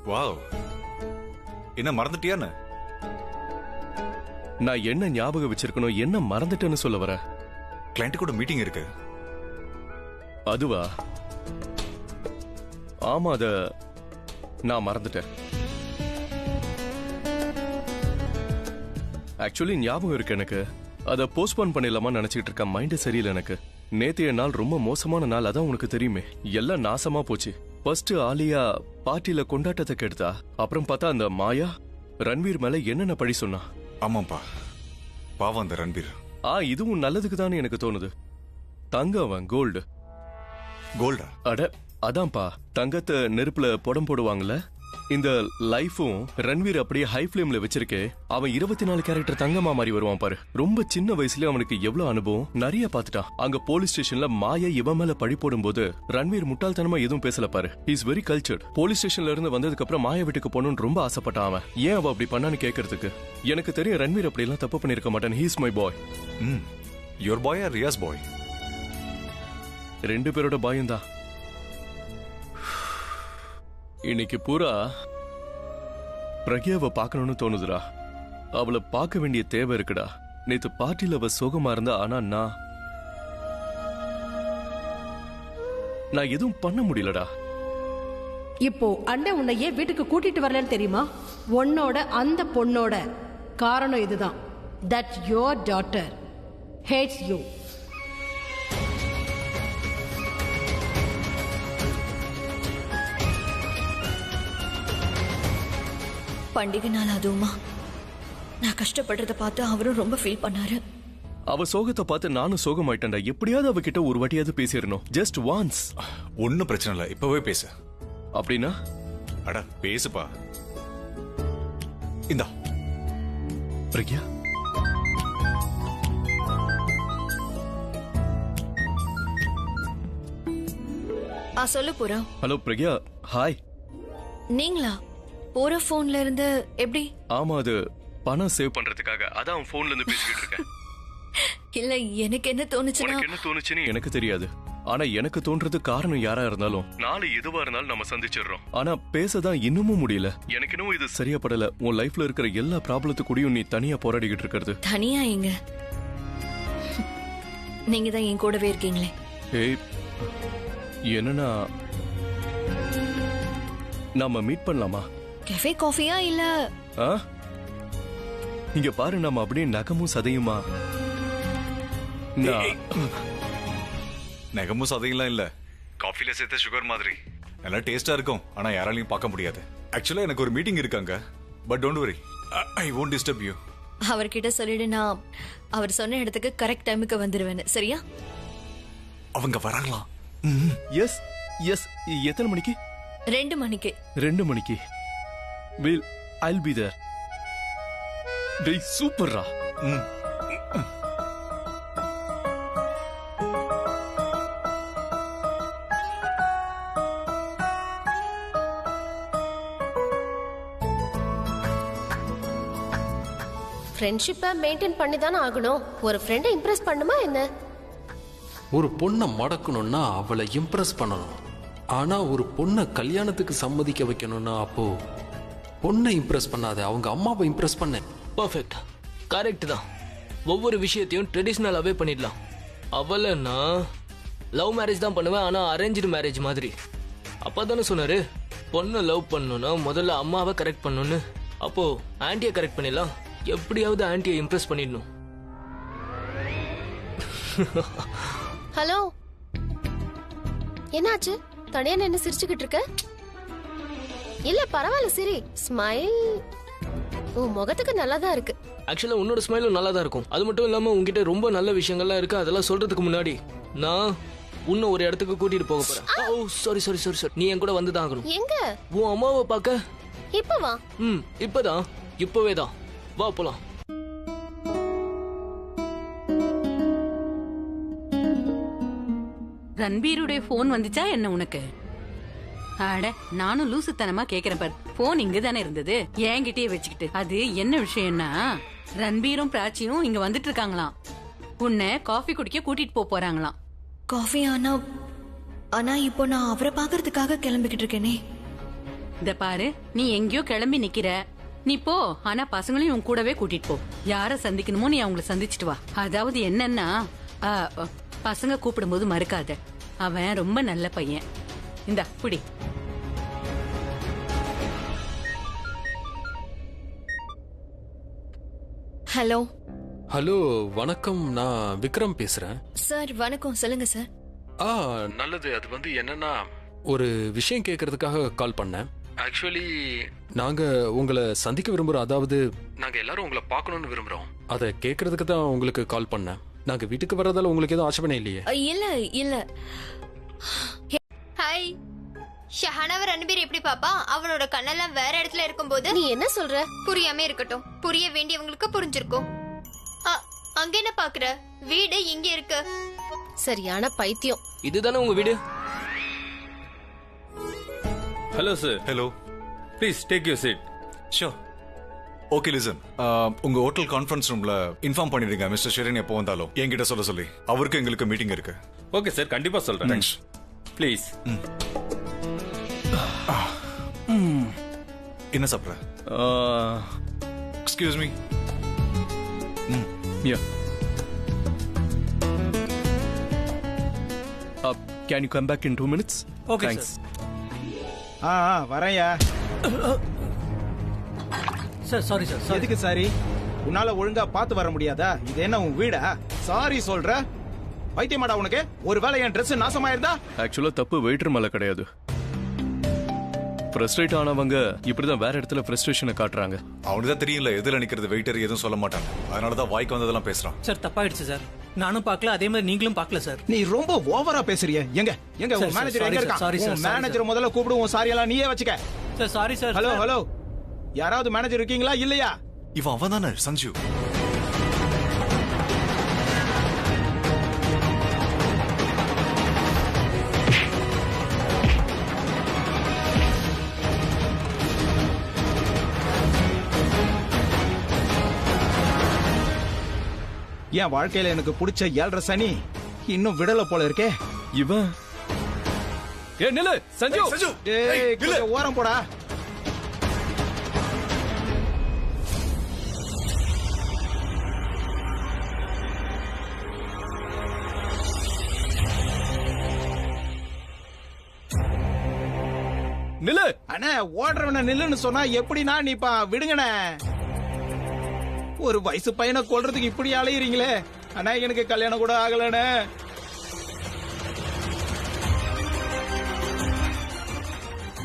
Wow, என்ன மறந்துட்டியான்னு? நான் என்ன ஞாபகம் வச்சிருக்கணும், என்ன மறந்துட்டேன்னு சொல்ல வர? கிளைண்ட் கூட மீட்டிங் இருக்கு. அதுவா? ஆமா, அத நான் மறந்துட்டேன். ஆக்சுவலி ஞாபகம் இருக்கு எனக்கு. அதை போஸ்ட்போன் பண்ணிடலாமா நினைச்சிட்டு இருக்கேன். மைண்டு சரியில்லை எனக்கு. நேத்தைய நாள் ரொம்ப மோசமான நாள், அதான் உனக்கு தெரியுமே. எல்லாம் நாசமா போச்சு. ஃபர்ஸ்ட் ஆலியா பார்ட்டியில கொண்டாட்டத்தை கெடுத்தா. அப்புறம் பார்த்தா அந்த மாயா ரன்வீர் மேல என்னென்ன பழி சொன்னா. ஆமாப்பா, பாவம் அந்த ரன்வீர். இதுவும் நல்லதுக்கு தானே எனக்கு தோணுது. தங்கம் அவன் கோல்டு. கோல்டா? அட அதான்ப்பா, தங்கத்தை நெருப்புல புடம் போடுவாங்கல்ல. இந்த லைஃபும் ரன்வீர் அப்படியே ஹை ஃபிளேம்ல வச்சிருக்கே. அவன் 24 கேரக்டர் தங்கமா மாறி வருவான் பாரு. ரொம்ப சின்ன வயசுல அவனுக்கு எவ்வளவு அனுபவம் நிறைய பாத்துட்டான். அங்க போலீஸ் ஸ்டேஷன்ல மாயா இவன் மேல பழி போடும் போது ரன்வீர் முட்டாள்தனமா எதுவும் பேசல பாரு. Is very cultured. போலீஸ் ஸ்டேஷன்ல இருந்து வந்ததுக்கு அப்புறம் மாயா வீட்டுக்கு போகணும்னு ரொம்ப ஆசைப்பட்டான் அவன். ஏன் அவ அப்படி பண்ணான்னு கேட்கறதுக்கு எனக்கு தெரியும். ரன்வீர் அப்படி எல்லாம் தப்பு பண்ணிருக்க மாட்டான். He is my boy. Your boy or Riya's boy? ரெண்டு பேரோட பாயும் தான். இன்னைக்கு பூரா பிரக்யாவை பார்க்கணும்னு தோணுதுடா. அவளை பார்க்க வேண்டிய தேவை இருக்குடா. நேத்து பார்ட்டில அவ சோகமா இருந்தா. ஆனா நான் எதுவும் பண்ண முடியலடா. இப்போ அண்ணன் உன்னை ஏன் வீட்டுக்கு கூட்டிட்டு வரலன்னு தெரியுமா? உன்னோட அந்த பொண்ணோட காரணம் இதுதான். That your daughter hates you. பண்டிகை நாள் அதுவுமா நான் கஷ்டப்படுறத பார்த்து அவரும் ரொம்ப ஃபீல் பண்ணாரு. அவ சோகத்தை பார்த்து நானும் சோகமாயிட்டேன்டா. எப்படியாவது அவகிட்ட ஒரு வாட்டியாவது பேசிடணும். Just once. ஒன்னும் பிரச்சனை இல்ல, இப்பவே பேசு. அப்படின்னா? அட பேசுப்பா. இந்தா பிரக்யா. சொல்லு பூரா. ஹலோ பிரக்யா. ஹாய். நீங்களா? பூரா போன்ல இருந்து எப்படி? ஆமா, அது பணம் சேவ் பண்றதுக்காக. அதான் போன்ல இருந்து பேசிக்கிட்டு இருக்கேன். இல்ல, எனக்கு என்ன தோணுச்சுன்னு எனக்கு தெரியாது. ஆனா எனக்கு தோன்றது காரணம் யாரா இருந்தாலும் நாளை எதுவா இருந்தாலும் நம்ம சந்திச்சிடுறோம். ஆனா பேசதான் இன்னமும் முடியல. எனக்கு இன்னும் இது சரியா படல. உன் லைஃப்ல இருக்கிற எல்லா ப்ராப்ளத்துக்கூடயும் நீ தனியா போராடிக்கிட்டு இருக்கிறது. தனியா எங்க? நீங்க தான் என் கூடவே இருக்கீங்களே. ஏய், என்னன்னா நாம மீட் பண்ணலாமா? கஃபே காஃபியா இல்ல? இங்க பாரு, நம்ம அப்படியே நகமும் சதையுமா. நகமும் சதையெல்லாம் இல்ல, காஃபில சேர்த்த சுகர் மாதிரி. நல்லா டேஸ்டா இருக்கும், ஆனா யாராலையும் பார்க்க முடியாது. ஆக்சுவலா எனக்கு ஒரு மீட்டிங் இருக்காங்க. But don't worry, I won't disturb you. அவர்கிட்ட சொல்லிடு, நான் அவர் சொன்ன இடத்துக்கு கரெக்ட் டைமுக்கு வந்துருவேன். சரியா? அவங்க வராங்களா? Yes yes. எத்தனை மணிக்கு? 2 மணிக்கு. 2 மணிக்கு. I'll be there. டேய் சூப்பர்ரா. ஃப்ரெண்ட்ஷிப்பை மெயின்டைன் பண்ணி தானே ஆகணும். ஒரு ஃப்ரெண்டை இம்ப்ரெஸ் பண்ணுமா என்ன? ஒரு பொண்ணை மடக்கணும்னா அவளை இம்ப்ரெஸ் பண்ணணும். ஆனா ஒரு பொண்ணை கல்யாணத்துக்கு சம்மதிக்க வைக்கணும்னா அப்போ பொண்ணை இம்ப்ரெஸ் பண்ணாத, அவங்க அம்மாவை இம்ப்ரெஸ் பண்ண. பர்ஃபெக்ட், கரெக்ட் தான். ஒவ்வொரு விஷயத்தையும் ட்ரெடிஷ்னலாகவே பண்ணிடலாம். அவளை நான் லவ் மேரேஜ் தான் பண்ணுவேன், ஆனால் அரேஞ்சு மேரேஜ் மாதிரி. அப்பா தானே சொன்னாரு, பொண்ணை லவ் பண்ணணும்னா முதல்ல அம்மாவை கரெக்ட் பண்ணணும்னு. அப்போ ஆன்ட்டியை கரெக்ட் பண்ணிடலாம். எப்படியாவது ஆன்ட்டியை இம்ப்ரெஸ் பண்ணிடணும். ஹலோ, என்னாச்சு? தனியா நின்னு சிரிச்சுக்கிட்டு இருக்க? இல்ல பரவாயில்ல, சரி. ஸ்மைல் உன் முகத்துக்கு நல்லா தான் இருக்கு. ஆக்சுவலா உன்னோட ஸ்மைலும் நல்லா தான் இருக்கும். அது மட்டும் இல்லாம உங்ககிட்ட ரொம்ப நல்ல விஷயங்கள்லாம் இருக்கு. அதெல்லாம் சொல்றதுக்கு முன்னாடி நான் உன்னை ஒரு இடத்துக்கு கூட்டிட்டு போக போறேன். ஓ சாரி சாரி சாரி சாரி. நீ என் கூட வந்து தான் ஆகணும். எங்க? உன் அம்மாவை பார்க்க. இப்ப வா. இப்பதான், இப்பவே தான். வா போலாம். ரன்பீருடைய போன் வந்துச்சா என்ன உனக்கு? அட, நானும் லூசுத்தனமா கேக்குறேன் பாரு. போன் இங்க தானே இருந்தது, என்கிட்டயே வச்சுக்கிட்டு. அது என்ன விஷயம்னா, ரன்பீரும் பிராச்சியும் இங்க வந்துட்டு இருக்காங்களாம். உன்னை காஃபி குடிக்க கூட்டிட்டு போறாங்களாம். காஃபி? ஆனா இப்போ நான் அவரை பாக்குறதுக்காக கிளம்பிக்கிட்டு இருக்கேனே. இந்த பாரு, நீ எங்கேயோ கிளம்பி நிக்கிற, நீ போ. ஆனா பசங்களையும் உன் கூடவே கூட்டிட்டு போ. யார சந்திக்கணுமோ நீ அவங்கள சந்திச்சுட்டு வா. அதாவது என்னன்னா, பசங்க கூப்பிடும்போது மறுக்காத. அவன் ரொம்ப நல்ல பையன். இந்தா புடி. ஹலோ. ஹலோ, வணக்கம். நான் விக்ரம் பேசுறேன். சார் வணக்கம், சொல்லுங்க சார். நல்லது. அது வந்து என்னன்னா, ஒரு விஷயம் கேட்கறதுக்காக கால் பண்ணேன். ஆக்சுவலி நாங்க உங்களை சந்திக்க விரும்புறோம். அதாவது நாங்க எல்லாரும் உங்களை பார்க்கணும்னு விரும்புறோம். அதை கேட்கறதுக்கு தான் உங்களுக்கு கால் பண்ணேன். நாங்க வீட்டுக்கு வர்றதால உங்களுக்கு எதுவும் ஆட்சேபனை இல்லையே? இல்ல இல்ல. ஹாய். ஷஹானாவை ரன்பீர் எப்படி பாப்பா? அவனோட கண்ணெல்லாம் வேற இடத்துல இருக்கும்போது நீ என்ன சொல்ற? புரியாம இருக்கட்டும், புரிய வேண்டியவங்களுக்கு புரிஞ்சிருக்கும். அங்க என்ன பாக்குற? வீடு இங்க இருக்கு. சரியான பைத்தியம். இதுதானே உங்க வீடு? Hello sir. Hello. Please take your seat. Sure. Okay listen, உங்க ஹோட்டல் கான்ஃபரன்ஸ் ரூம்ல இன்ஃபார்ம் பண்ணிடுங்க மிஸ்டர் ஷெரின் எப்போ வந்தாலும் என்கிட்ட சொல்ல சொல்லி. அவருக்கு எங்களுக்கு மீட்டிங் இருக்கு. ஓகே சார், கண்டிப்பா சொல்றேன். தேங்க்ஸ். ப்ளீஸ். என்ன சாப்பிட்ற? Excuse me. Yeah. Can you come back in 2 minutes? Okay, thanks. வரேன்யா. Sir sorry sir. எதுக்கு சாரி? உன்னால ஒழுங்கா பார்த்து வர முடியாதா? இது என்ன உன் வீடா? சாரி சொல்ற? பைத்தியமாடா உனக்கு? ஒருவேளை என் Dress நாசமாயிருந்தா? ஆக்சுவலா தப்பு வெயிட்டர் மேல கிடையாது. ஃப்ரஸ்ட்ரேட் ஆனவங்க இப்படிதான் வேற இடத்துல ஃப்ரஸ்ட்ரேஷனை காட்டுறாங்க. அவனுக்கு தான் தெரியல எதுல நிக்கிறது. வெயிட்டர் எதுவும் சொல்ல மாட்டாங்க. அதனாலதான் வாய்க்கு வந்ததெல்லாம் பேசுறான். சார் தப்பாயிடுச்சு சார். நானும் பார்க்கல, அதே மாதிரி நீங்களும் பார்க்கல சார். நீ ரொம்ப ஓவரா பேசுறிய. எங்க உன் மேனேஜர் எங்க இருக்கான்? உன் மேனேஜர் முதல்ல கூப்பிடு. உன் சாரி எல்லாம் நீயே வச்சுக்க. Sir sorry sir. ஹலோ. யாராவது மேனேஜர் இருக்கீங்களா இல்லையா? இவன் அவன் தானே சஞ்சு. என் வாழ்க்கையில எனக்கு பிடிச்ச 7.5 சனி இன்னும் விடல போல இருக்கே. இவன் நில்லு சஞ்சு. கொஞ்சம் ஓரம் போடா. நில்லு. அண்ணா, ஓடுறவன நில்லுன்னு சொன்னா எப்படின்னா நீப்பா விடுங்கண்ணே. ஒரு வயசு பையனை கொல்றதுக்கு இப்படி அலையிறீங்களே. அண்ணா, எனக்கு கல்யாணம் கூட ஆகலண்ணே.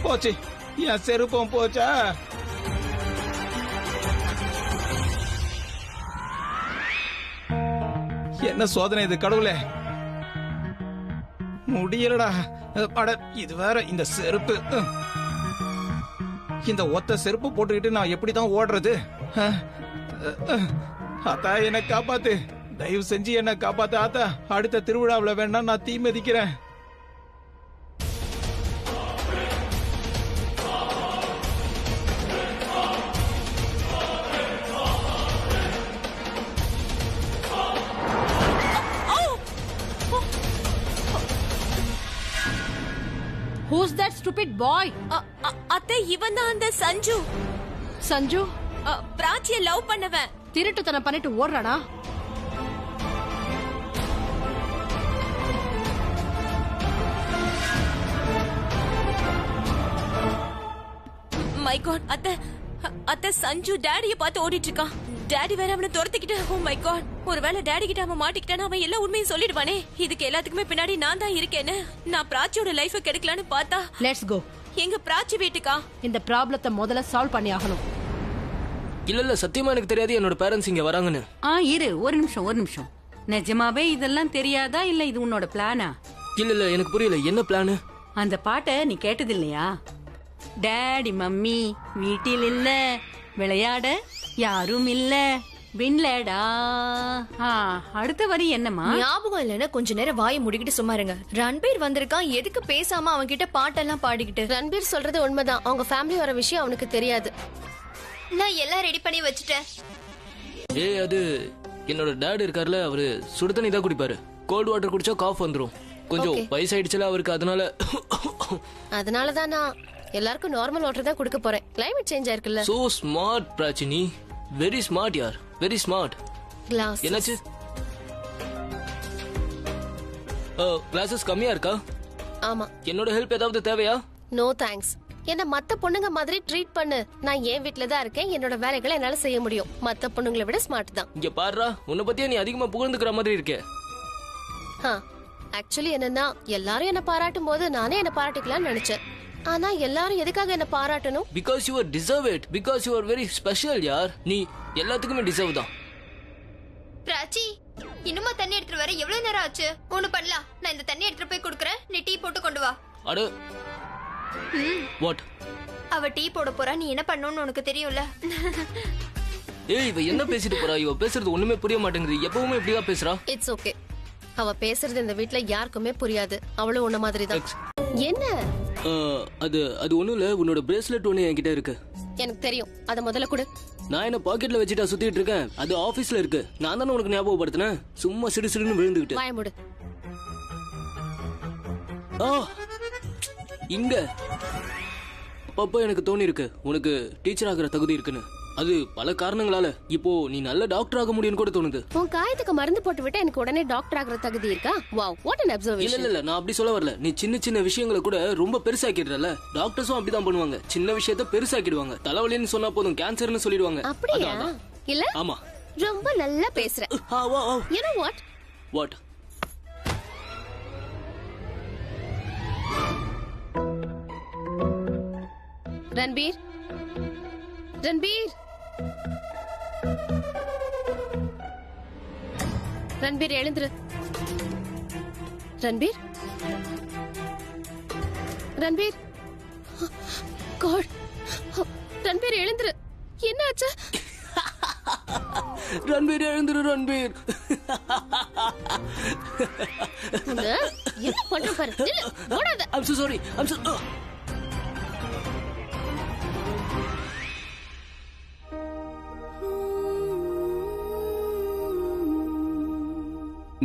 போச்சு, என் செருப்பம் போச்சா? என்ன சோதனை இது கடவுளே. முடியலடா. அட, இது வேற இந்த செருப்பு. இந்த ஒத்த செருப்பு போட்டுக்கிட்டு நான் எப்படிதான் ஓடுறது? ஆத்தா, என்ன காப்பாத்து. தயவு செஞ்சு என்ன காப்பாத்து ஆத்தா. அடுத்த திருவிழாவில் வேணா நான் தீ மிதிக்கிறேன். Who's that stupid boy? அத்தை, இவன் தான் அந்த சஞ்சு. சஞ்சு பிராச்சிய லவ் பண்ணவன். திருட்டுத்தனம் பண்ணிட்டு ஓடுறானா? மை காட், அத்தை சஞ்சு டாடியை பார்த்து ஓடிட்டு இருக்கான். டாடி வேற அவனை துரத்திக்கிட்டு. ஓ மை காட், ஒருவேளை டாடி கிட்ட அவன் மாட்டிக்கிட்டானா அவன் எல்லா உண்மையும் சொல்லிடுவானே. இதுக்கு எல்லாத்துக்குமே பின்னாடி நான் தான் இருக்கேன்னு. நான் பிராச்சியோட லைஃப கெடுக்கலான்னு பார்த்தா. Let's go. எங்க பிராச்சி வீட்டுக்கா? இந்த ப்ராப்ளத்தை முதல்ல சால்வ் பண்ணி ஆகணும். இல்ல சத்தியமா எனக்கு தெரியாது என்னோட பேரண்ட்ஸ் இங்க வராங்கன்னு. இரு, ஒரு நிமிஷம். நிஜமாவே இதெல்லாம் தெரியாதா இல்ல இது உன்னோட பிளானா? இல்ல எனக்கு புரியல, என்ன பிளான்? அந்த பாட்டை நீ கேட்டது இல்லையா? டாடி மம்மி வீட்டில் இல்ல, விளையாட யாரும் இல்ல, விண்லடா. அடுத்த வரி என்னமா? ஞாபகம் இல்லைன்னா கொஞ்ச நேரம் வாயை முடிக்கிட்டு சும்மா இருங்க. ரன்பீர் வந்திருக்கான், எதுக்கு பேசாம அவன் கிட்ட பாட்டெல்லாம் பாடிக்கிட்டு? ரன்பீர் சொல்றது உண்மைதான். அவங்க ஃபேமிலி வர விஷயம் அவனுக்கு தெரியாது. நான் எல்லாம் ரெடி பண்ணி வச்சுட்டேன். அது என்னோட டாடி இருக்காருல, அவரு சுடு தண்ணி தான் குடிப்பாரு. கோல்ட் வாட்டர் குடிச்சா காஃப் வந்துரும். கொஞ்சம் வயசாயிடுச்சுல அவருக்கு, அதனாலதான் நான் எல்லாருக்கும் நார்மல் வாட்டர் தான் கொடுக்க போறேன். கிளைமேட் சேஞ்ச் ஆயிருக்குல்ல. சோ ஸ்மார்ட் பிராச்சினி, வெரி ஸ்மார்ட் யார், வெரி ஸ்மார்ட். கிளாஸ் என்னாச்சு? கிளாஸஸ் கம்மியா இருக்கா? ஆமா. என்னோட ஹெல்ப் ஏதாவது தேவையா? No thanks. என்ன மத்த பொண்ணுங்க மாதிரி ட்ரீட் பண்ணு. நான் என் வீட்ல தான் இருக்கேன். என்னோட வேலைகளை என்னால செய்ய முடியும். மத்த பொண்ணுங்களை விட ஸ்மார்ட் தான். இங்க பாருடா, உன்னை பத்தியே நீ அதிகமா புகழ்ந்துக்கிற மாதிரி இருக்கே. ஆக்சுவலி என்னன்னா, எல்லாரும் என்ன பாராட்டும் போது நானே என்ன பாராட்டிக்கலாம்னு நினைச்சேன். ஆனா எல்லாரும் எதுக்காக என்ன பாராட்டணும்? Because you are deserve it. Because you are very special யார். நீ எல்லாத்துக்குமே டிசர்வ் தான். பிராச்சி, இன்னுமா தண்ணி எடுத்துட்டு வர? எவ்வளவு நேரம் ஆச்சு? ஒண்ணு பண்ணலாம், நான் இந்த தண்ணி எடுத்துட்டு போய் கொடுக்கறேன். நீ டீ போட்டு கொண்டு வா. அட வாட்? அவ டீ போட போறா, நீ என்ன பண்ணணும்னு உனக்கு தெரியும்ல. ஏய், இவ என்ன பேசிட்டு போறா? இவ பேசுறது ஒண்ணுமே புரிய மாட்டேங்குது. எப்பவுமே இப்படிதான் பேசுறா. It's okay. அவ பேசுறது இந்த வீட்ல யாருக்குமே புரியாது. அவளும் உன்ன மாதிரி தான். என்ன? அது ஒண்ணும் இல்ல. உன்னோட பிரேஸ்லெட் ஒண்ணு என்கிட்ட இருக்கு. எனக்கு தெரியும். அத முதல்ல கொடு. நான் என்ன பாக்கெட்ல வச்சுட்டா சுத்திட்டு இருக்கேன். அது ஆபீஸ்ல இருக்கு. நான் தானே உனக்கு ஞாபகப்படுத்தினேன். சும்மா சிடுசிடுன்னு விழுந்துகிட்டு. வாய மூடு. இங்க அப்பப்போ எனக்கு தோணி இருக்கு உனக்கு டீச்சர் ஆகிற தகுதி இருக்குன்னு. அது பல காரணங்களால இப்போ நீ நல்ல டாக்டர் ஆக முடியும்னு கூட தோணுது. உன் காயத்துக்கு மருந்து போட்டு விட்டா எனக்கு உடனே டாக்டர் ஆகிற தகுதி இருக்கா? Wow, what an observation. இல்ல நான் அப்படி சொல்ல வரல. நீ சின்ன சின்ன விஷயங்களை கூட ரொம்ப பெருசாக்கிடுறல. டாக்டர்ஸும் அப்படிதான் பண்ணுவாங்க. சின்ன விஷயத்தை பெருசாக்கிடுவாங்க. தலைவலின்னு சொன்னா போதும் கேன்சர்னு சொல்லிடுவாங்க. அப்படியா? இல்ல. ஆமா, ரொம்ப நல்லா பேசுற. You know what? What? Ranbir, Ranbir, Ranbir எழுந்துரு. ரன்பீர், ரன்பீர், God, ரன்பீர் எழுந்துரு. என்ன ஆச்சு? ரன்பீர் எழுந்துரு. ரன்பீர் என்ன பண்ற பாரு. ஓடாத. I'm so sorry. I'm so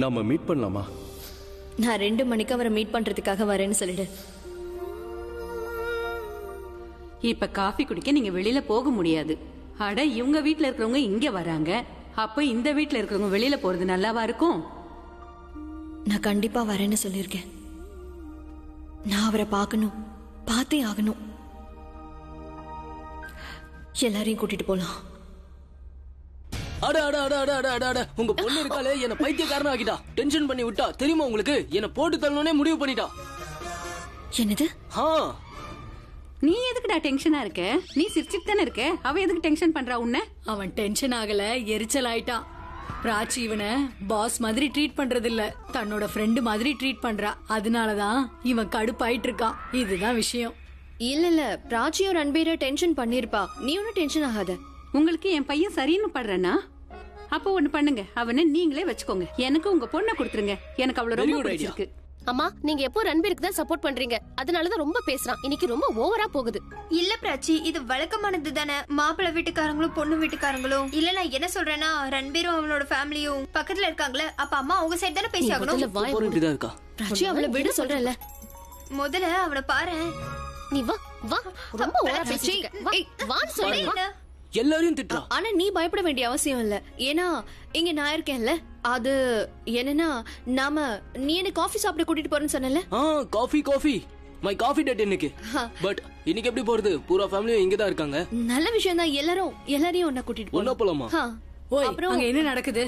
நாம மீட் பண்ணலாமா? நான் 2 மணிக்கு அவரை மீட் பண்றதுக்காக வரேன்னு சொல்லிடு. இப்ப காஃபி குடிக்க நீங்க வெளியில போக முடியாது. அட, இவங்க வீட்ல இருக்கிறவங்க இங்க வராங்க. அப்ப இந்த வீட்ல இருக்கிறவங்க வெளியில போறது நல்லாவா இருக்கும்? நான் கண்டிப்பா வரேன்னு சொல்லியிருக்கேன். நான் அவரை பார்க்கணும், பார்த்தே ஆகணும். எல்லாரையும் கூட்டிட்டு போலாம். அட அட அட அட அட அட உங்க பொண்ணு இருக்காளே, என்ன பைத்தியக்காரனா ஆக்கிட்டா. டென்ஷன் பண்ணி விட்டா. தெரியுமா உங்களுக்கு? என்ன போட்டு தள்ளணும்னே முடிவு பண்ணிட்டா. என்னது? நீ எதுக்குடா டென்ஷனா இருக்க? நீ சிரிச்சிட்டு தானே இருக்க. அவ எதுக்கு டென்ஷன் பண்றா உன்ன? அவன் டென்ஷன் ஆகல, எரிச்சல் ஆயிட்டான். பிராச்சி இவனை பாஸ் மாதிரி ட்ரீட் பண்றது இல்ல, தன்னோட ஃப்ரெண்டு மாதிரி ட்ரீட் பண்றா. அதனாலதான் இவன் கடுப்பாயிட்டு இருக்கான். இதுதான் விஷயம். இல்ல பிராச்சியும் ரன்பீர டென்ஷன் பண்ணிருப்பா. நீ ஒன்னும் டென்ஷன் ஆகாத. உங்களுக்கு என் பையன் சரின்னு படுறனா? அப்போ ஒண்ணு பண்ணுங்க, அவனை நீங்களே வச்சுக்கோங்க. எனக்கு உங்க பொண்ணை கொடுத்துருங்க. எனக்கு அவள ரொம்ப பிடிச்சிருக்கு. அம்மா, நீங்க எப்போ ரன்பீருக்கு தான் சப்போர்ட் பண்றீங்க. அதனாலதான் ரொம்ப பேசுறான். இன்னைக்கு ரொம்ப ஓவரா போகுது. இல்ல பிராச்சி, இது வழக்கமானது தானே. மாப்பிள்ளை வீட்டுக்காரங்களும் பொண்ணு வீட்டுக்காரங்களும். இல்ல நான் என்ன சொல்றேன்னா, ரன்பீரும் அவனோட ஃபேமிலியும் பக்கத்துல இருக்காங்களே, அப்ப அம்மா அவங்க சைடு தானே பேசி ஆகணும். பிராச்சி, அவளை விட சொல்றல. முதல்ல அவளை பாரு. நீ வா வா. ரொம்ப ஓவரா பேசிட்டு இருக்க. வா சொல்றேன். எல்லாரையும் திட்டுறா. ஆனா நீ பயப்பட வேண்டிய அவசியம் இல்ல. ஏன்னா இங்க நான் இருக்கேன்ல. அது என்னன்னா, நீ என்ன காஃபி சாப்பிட கூட்டிட்டு போறேன்னு சொன்னல. காஃபி மை காஃபி டேட் இன்னைக்கு. பட் இன்னைக்கு எப்படி போறது? பூரா ஃபேமிலியும் இங்க தான் இருக்காங்க. நல்ல விஷயம் தான். எல்லாரையும் ஒண்ணா கூட்டிட்டு ஒண்ணா போலாமா? அப்புறம் அங்க என்ன நடக்குது?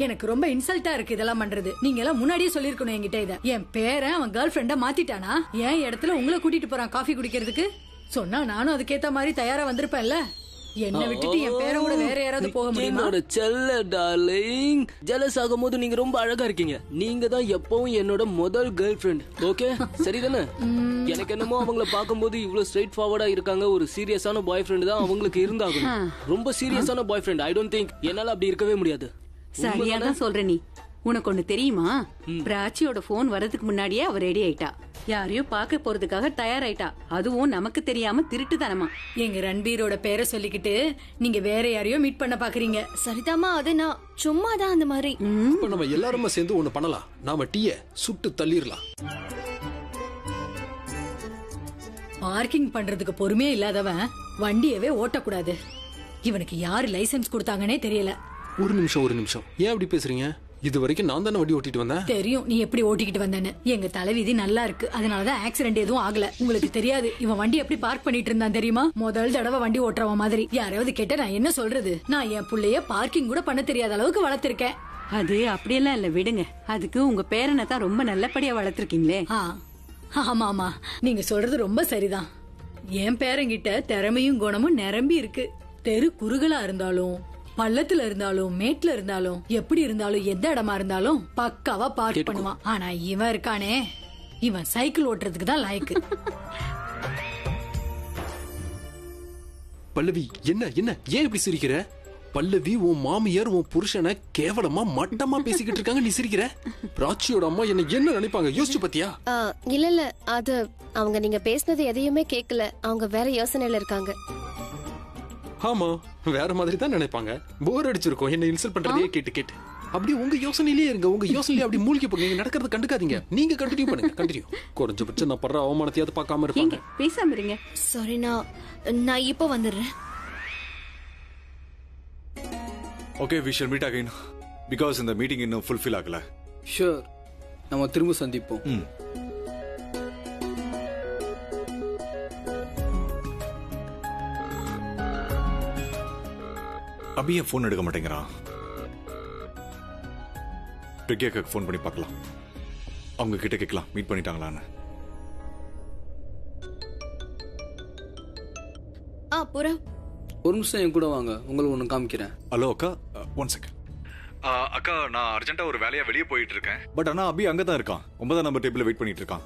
எனக்கு ரொம்ப இன்சல்ட்டா இருக்கு இதெல்லாம் பண்றது. நீங்க எல்லாம் முன்னாடியே சொல்லிருக்கணும் என்கிட்ட இத. என் பேரன் அவன் கேர்ள் ஃப்ரெண்ட மாத்திட்டானா? என் இடத்துல உங்களை கூட்டிட்டு போறான் காஃபி குடிக்கிறதுக்கு. சொன்னா நானும் அதுக்கேத்த மாதிரி தயாரா வந்திருப்பேன்ல. என்ன விட்டுட்டு என் பேரை கூட வேற யாராவது போக முடியுமா? என்னோட செல்ல டார்லிங், ஜெலஸ் ஆகும்போது நீங்க ரொம்ப அழகா இருக்கீங்க. நீங்க தான் எப்பவும் என்னோட முதல் கேர்ள் ஃப்ரெண்ட். ஓகே, சரிதானே? எனக்கு என்னமோ அவங்கள பாக்கும்போது இவ்வளவு ஸ்ட்ரைட் ஃபார்வர்டா இருக்காங்க. ஒரு சீரியஸான பாய் ஃப்ரெண்ட் தான் அவங்களுக்கு இருந்தாகும். ரொம்ப சீரியஸான பாய் ஃப்ரெண்ட். ஐ டோன்ட் திங்க் என்னால அப்படி இருக்கவே முடியாது. சரியா தான் சொல்ற நீ. உனக்கு ஒண்ணு தெரியுமா? பிராச்சியோட போன் வரதுக்கு முன்னாடியே அவ ரெடி ஆயிட்டா. யாரையும் பார்க்க போறதுக்காக தயாராயிட்டா. அதுவும் நமக்கு தெரியாம திருட்டுத்தனமா. எங்க ரன்பீரோட பேரை சொல்லிக்கிட்டு நீங்க வேற யாரையோ மீட் பண்ண பாக்குறீங்க. சரிதாமா, அது நான் சும்மாதான் அந்த மாதிரி. இப்ப நம்ம எல்லாருமே சேர்ந்து ஒண்ணு பண்ணலாம். நாம டீய சுட்டு தள்ளிரலாம். பார்க்கிங் பண்றதுக்கு பொறுமையே இல்லாதவன் வண்டியவே ஓட்டக்கூடாது. இவனுக்கு யாரு லைசென்ஸ் கொடுத்தாங்கன்னே தெரியல. ஒரு நிமிஷம். ஏன் அப்படி பேசுறீங்க? இது வரைக்கும் நான் தானே வண்டி ஓட்டிட்டு வந்தேன். தெரியும் நீ எப்படி ஓட்டிக்கிட்டு வந்தேன்னு. எங்க தலைவிதி நல்லா இருக்கு, அதனாலதான் ஆக்சிடென்ட் எதுவும் ஆகல. உங்களுக்கு தெரியாது இவன் வண்டி எப்படி பார்க் பண்ணிட்டு இருந்தான் தெரியுமா? முதல் தடவை வண்டி ஓட்டுறவன் மாதிரி. யாராவது கேட்ட நான் என்ன சொல்றது? நான் என் புள்ளைய பார்க்கிங் கூட பண்ண தெரியாத அளவுக்கு வளர்த்திருக்கேன். அது அப்படியெல்லாம் இல்ல, விடுங்க. அதுக்கு உங்க பேரனை தான் ரொம்ப நல்லபடியா வளர்த்திருக்கீங்களே. ஆமா, நீங்க சொல்றது ரொம்ப சரிதான். என் பேரங்கிட்ட திறமையும் குணமும் நிரம்பி இருக்கு. தெரு குறுகலா இருந்தாலும், பள்ளத்துல இருந்தாலும், மேட்ல இருந்தாலும், எப்படி இருந்தாலும், எந்த இடமா இருந்தாலும் பக்காவா பார்க் பண்ணுவான். ஆனா இவன் இருக்கானே, இவன் சைக்கிள் ஓட்டுறதுக்கு தான் லாய்க்கு. பல்லவி, என்ன ஏன் இப்படி சிரிக்கிற? பல்லவி, உன் மாமியார் உன் புருஷனை கேவலமா மட்டமா பேசிக்கிட்டு இருக்காங்க, நீ சிரிக்கிற? பிராச்சியோட அம்மா என்ன நினைப்பாங்க யோசிச்சு பாத்தியா? இல்ல அது அவங்க நீங்க பேசினது எதையுமே கேட்கல. அவங்க வேற யோசனையில இருக்காங்க. ஆமா, வேற மாதிரி தான் நினைப்பாங்க. போர் அடிச்சிருக்கும் என்ன இன்சல்ட் பண்றதையே கேட்டு. அப்படி உங்க யோசனையிலேயே இருங்க. உங்க யோசனையிலே அப்படி மூழ்கி போங்க. நீங்க நடக்கிறது கண்டுக்காதீங்க. நீங்க கண்டினியூ பண்ணுங்க. குறைஞ்சபட்சம் நான் படுற அவமானத்தையாவது பார்க்காம இருப்பாங்க. பேசாம இருங்க. சாரி, நான் இப்போ வந்துடுறேன். Okay, we shall meet again because இந்த மீட்டிங் இன்னும் ஃபுல்ஃபில் ஆகல. ஷூர், நம்ம திரும்ப சந்திப்போம். அபியே ஃபோன் எடுக்க மாட்டேங்கிறான். பிரியாக்கு ஃபோன் பண்ணி பார்க்கலாம். அவங்க கிட்ட கேட்கலாம் மீட் பண்ணிட்டாங்களான்னு. புறா, ஒரு நிமிஷம் என் கூட வாங்க, உங்களுக்கு ஒன்று காமிக்கிறேன். ஹலோ அக்கா, 1 செகண்ட். அக்கா, நான் அர்ஜென்ட்டா ஒரு வேலையா வெளியே போயிட்டு இருக்கேன். பட் ஆனா அபி அங்க தான் இருக்கான். 9ஆம் நம்பர் டேபிள்ல வெயிட் பண்ணிட்டு இருக்கான்.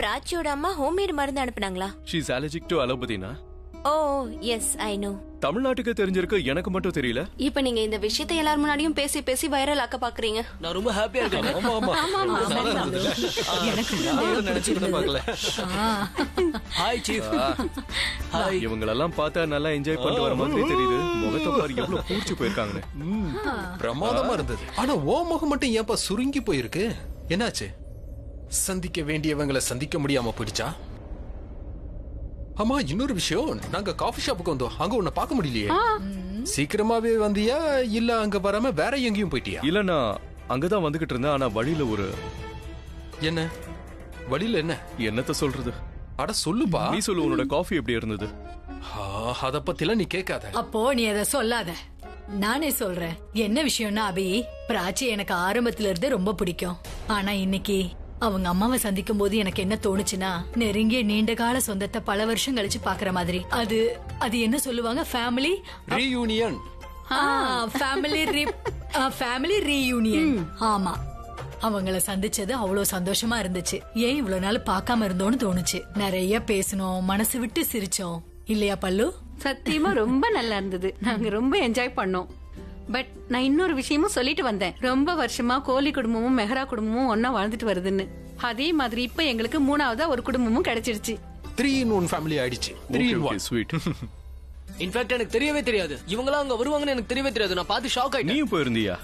பிராச்சியோட அம்மா ஹோம்மேட் மருந்து அனுப்புனாங்களா? ஷீ இஸ் அலர்ஜிக் டு அலோபதினா. Oh yes, I know. தமிழ்நாட்டுக்கு தெரிஞ்சிருக்கு, எனக்கு மட்டும் தெரியல. இப்போ நீங்க இந்த விஷயத்தை எல்லார் முன்னாடியும் பேசி வைரல் ஆக்க பாக்குறீங்க. நான் ரொம்ப ஹாப்பியா இருக்கேன். Hi chief. ஹாய். இவங்களெல்லாம் பார்த்தா நல்லா என்ஜாய் பண்ணிட்டு வர மாதிரி தெரியுது. முகத்தை பாரு எவ்வளவு பூச்சி போயிருக்காங்க. பிரமாதமா இருந்தது. ஆனா ஓ முகம் மட்டும் ஏன்பா சுருங்கி போயிருக்கு? என்னாச்சு? சந்திக்க வேண்டியவங்களை சந்திக்க முடியாம போயிடுச்சா? ஆமா, இன்னொரு விஷயம், நாங்க காஃபி ஷாப்புக்கு வந்தோம். அங்க உன்னை பார்க்க முடியலையே. சீக்கிரமாவே வந்தியா இல்ல அங்க வராம வேற எங்கேயும் போயிட்டியா? இல்ல, நான் அங்கதான் வந்துகிட்டு இருந்தேன். ஆனா வழியில ஒரு என்ன? வழியில என்ன? என்னத்த சொல்றது? அட சொல்லுப்பா. நீ சொல்லு, உன்னோட காஃபி எப்படி இருந்தது? அத பத்திலாம் நீ கேட்காத. அப்போ நீ அத சொல்லாத, நானே சொல்றேன். என்ன விஷயம்னா அபி, பிராச்சி எனக்கு ஆரம்பத்துல இருந்து ரொம்ப பிடிக்கும். ஆனா இன்னைக்கு அவங்க அம்மாவை சந்திக்கும் போது எனக்கு என்ன தோணுச்சுன்னா, நெருங்கிய நீண்ட கால சொந்தத்தை பல வருஷம் கழிச்சு பாக்குற மாதிரி. அது என்ன சொல்லுவாங்க, ஃபேமிலி ரீயூனியன். Family reunion. ஆமா, அவங்கள சந்திச்சது அவ்வளவு சந்தோஷமா இருந்துச்சு. ஏன் இவ்வளவு நாள் பார்க்காம இருந்தோன்னு தோணுச்சு. நிறைய பேசணும், மனசு விட்டு சிரிச்சோம். இல்லையா பல்லு? சத்தியமா ரொம்ப நல்லா இருந்தது. நாங்க ரொம்ப என்ஜாய் பண்ணோம். பட் நான் இன்னொரு விஷயமும் சொல்லிட்டு வந்தேன். ரொம்ப வருஷமா கோலி குடும்பமும் மெஹரா குடும்பமும் ஒன்னா வாழ்ந்துட்டு வருதுன்னு. அதே மாதிரி இப்ப எங்களுக்கு 3ஆவதா ஒரு குடும்பமும் கிடைச்சிருச்சு. 3-in-1 ஃபேமிலி ஆயிடுச்சு. 3-in-1 sweet. இன்ஃபேக்ட் எனக்கு தெரியவே தெரியாது. இவங்கலாம் அங்க வருவாங்கன்னு எனக்கு தெரியவே தெரியாது. நான் பார்த்து ஷாக் ஆயிட்டேன். நீயும் போயிருந்தியா?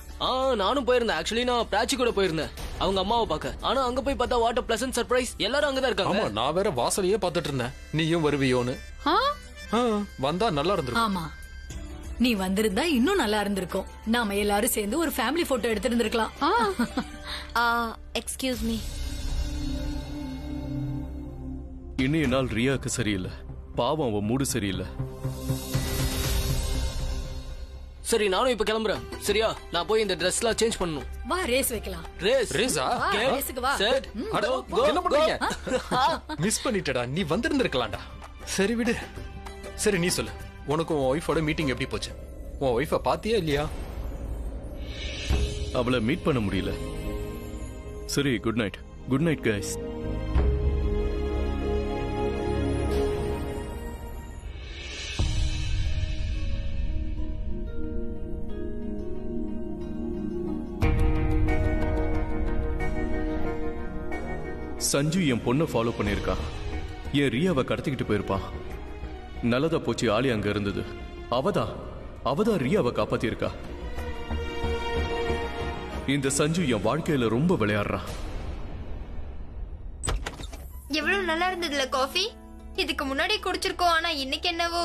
நானும் போயிருந்தேன். ஆக்சுவலி நான் பிராச்சி கூட போயிருந்தேன் அவங்க அம்மாவை பார்க்க. ஆனா அங்க போய் பார்த்தா வாட் a pleasant surprise. எல்லாரும் அங்கதான் இருக்காங்க. ஆமா, நான் வேற வாசலையே பார்த்துட்டு இருந்தேன். நீயும் வருவியோன்னு. வந்தா நல்லா இருந்திருக்கும். ஆமா, நீ வந்திருந்தா இன்னும் நல்லா இருந்திருக்கும். நாம எல்லாரும் சேர்ந்து ஒரு ஃபேமிலி போட்டோ எடுத்திருந்திருக்கலாம். Excuse me. இன்னைய நாள் ரியாக்கு சரியில்லை. பாவம், அவன் மூடு சரியில்லை. சரி, நானும் இப்ப கிளம்புறேன். சரியா? நான் போய் இந்த ட்ரெஸ்லாம் சேஞ்ச் பண்ணனும். வா, ரேஸ் வைக்கலாம். ரேஸா? ரேஸ்க்கு வா. செட். என்ன பண்றீங்க? மிஸ் பண்ணிட்டடா. நீ வந்திருந்திருக்கலாம்டா. சரி விடு. சரி, நீ சொல்லு, உனக்கு உன் ஒய்ஃபோட மீட்டிங் எப்படி போச்சு? உன் ஒய்ஃபை பாத்தியா இல்லையா? அவளை மீட் பண்ண முடியல. சரி, good night. Good night guys. Sanju என் பொண்ணை ஃபாலோ பண்ணியிருக்கா. என் ரியாவை கடத்திக்கிட்டு போயிருப்பான். நல்லதா போச்சு, ஆளி அங்க இருந்தது. அவதான் ரியாவை காப்பாத்திருக்கா. இந்த சஞ்சு என் வாழ்க்கையில ரொம்ப விளையாடுறான். எவ்வளவு நல்லா இருந்ததுல காஃபி. இதுக்கு முன்னாடி குடிச்சிருக்கோம், ஆனா இன்னைக்கு என்னவோ.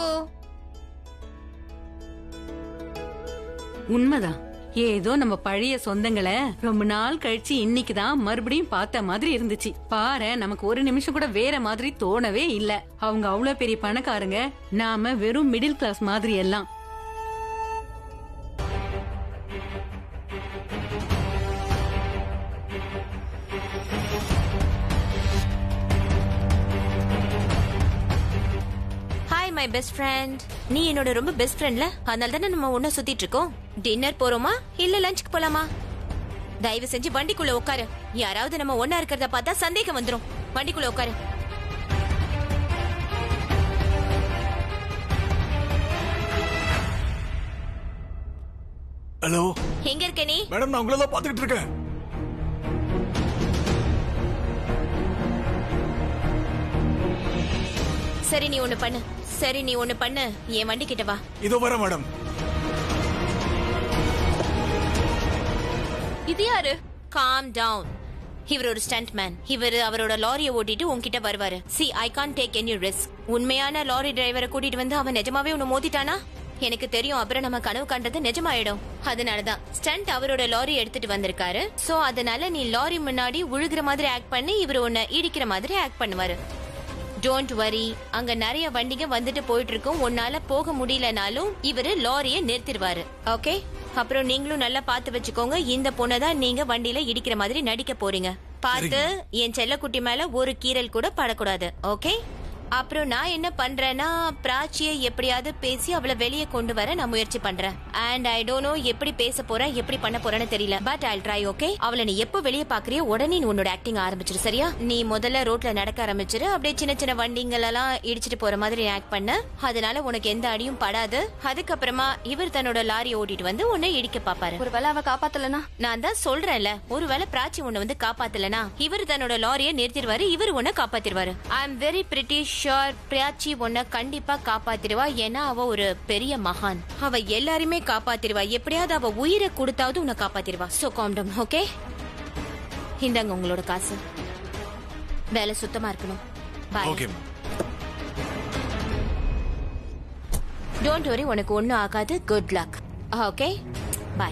உண்மைதான். ஏதோ நம்ம பழைய சொந்தங்களை ரொம்ப நாள் கழிச்சு இன்னைக்குதான் மறுபடியும் பார்த்த மாதிரி இருந்துச்சு. பாரு, நமக்கு ஒரு நிமிஷம் கூட வேற மாதிரி தோணவே இல்ல. அவங்க அவ்வளவு பெரிய பணக்காரங்க, நாம வெறும் மிடில் கிளாஸ் மாதிரி எல்லாம். Hi my best friend. நீ என்னோட ரொம்ப பெஸ்ட் ஃப்ரெண்ட்ல, அதனால தானே நம்ம ஒண்ணா சுத்திட்டு இருக்கோம். டின்னர் போறோமா இல்ல லஞ்சுக்கு போலாமா? தயவு செஞ்சு வண்டிக்குள்ள உட்காரு. யாராவது நம்ம ஒண்ணா இருக்கிறத பார்த்தா சந்தேகம் வந்துரும். வண்டிக்குள்ள உட்காரு. ஹலோ, எங்க இருக்க நீ? மேடம், நான் உங்களை தான் பாத்துக்கிட்டு இருக்கேன். சரி நீ ஒண்ணு பண்ணு. என் வண்டி கிட்ட வா. இதோ வர மேடம். இது யாரு? Calm down. இவர் ஒரு ஸ்டண்ட் மேன். இவர் அவரோட லாரியை ஓட்டிட்டு உன்கிட்ட வருவாரு. See, I can't take any risk. உண்மையான லாரி டிரைவரை கூட்டிட்டு வந்து அவன் நிஜமாவே உன்னை மோதிட்டானா? எனக்கு தெரியும், அப்புறம் நம்ம கனவு கண்டது நிஜமாயிடும். அதனாலதான் ஸ்டண்ட் அவரோட லாரி எடுத்துட்டு வந்திருக்காரு. சோ அதனால நீ லாரி முன்னாடி உழுகிற மாதிரி ஆக்ட் பண்ணி இவர் உன்னை இடிக்கிற மாதிரி ஆக்ட் பண்ணுவாரு. டோன்ட் வரி, அங்க நிறைய வண்டிங்க வந்துட்டு போயிட்டு இருக்கும். உன்னால போக முடியலனாலும் இவரு லாரியை நிறுத்திடுவாரு. ஓகே, அப்புறம் நீங்களும் நல்லா பார்த்து வச்சுக்கோங்க. இந்த பொண்ணை தான் நீங்க வண்டியில இடிக்கிற மாதிரி நடிக்க போறீங்க. பார்த்து என் செல்லக்குட்டி மேல ஒரு கீறல் கூட படக்கூடாது. ஓகே? அப்புறம் நான் என்ன பண்றேன்னா, பிராச்சியை எப்படியாவது பேசி அவளை வெளியே கொண்டு வர நான் முயற்சி பண்றேன். அண்ட் ஐ டோன்ட் நோ எப்படி பேச போறேன், எப்படி பண்ண போறேன்னு தெரியல. But I try. ஓகே? அவளை நீ எப்போ வெளியே பாக்குறியோ உடனே நீ உன்னோட ஆக்டிங் ஆரம்பிச்சிரு. சரியா? நீ முதல்ல ரோட்ல நடக்க ஆரம்பிச்சிரு. அப்படியே சின்ன சின்ன வண்டிங்கள் எல்லாம் இடிச்சிட்டு போற மாதிரி ஆக்ட் பண்ண. அதனால உனக்கு எந்த அடியும் படாது. அதுக்கப்புறமா இவர் தன்னோட லாரி ஓட்டிட்டு வந்து உன்னை இடிக்க பாப்பாரு. ஒருவேளை அவ காப்பாத்தலனா? நான் தான் சொல்றேன்ல, ஒருவேளை பிராச்சி உன்னை வந்து காப்பாத்தலனா இவர் தன்னோட லாரியை நிறுத்திடுவாரு. இவர் உன்னை காப்பாத்திடுவாரு. I am very pretty sure Prachi உன்னை கண்டிப்பா காப்பாத்திடுவா. ஏன்னா அவ ஒரு பெரிய மகான். அவ எல்லாருமே காப்பாத்திடுவா. எப்படியாவது அவ உயிரை கொடுத்தாவது உன்னை காப்பாத்திடுவா. So calm down. ஓகே? இந்தாங்க உங்களோட காசு. வேலை சுத்தமா இருக்கணும். பை. ஓகே. டோன்ட் வரி, உனக்கு ஒண்ணும் ஆகாது. Good luck. Okay, bye.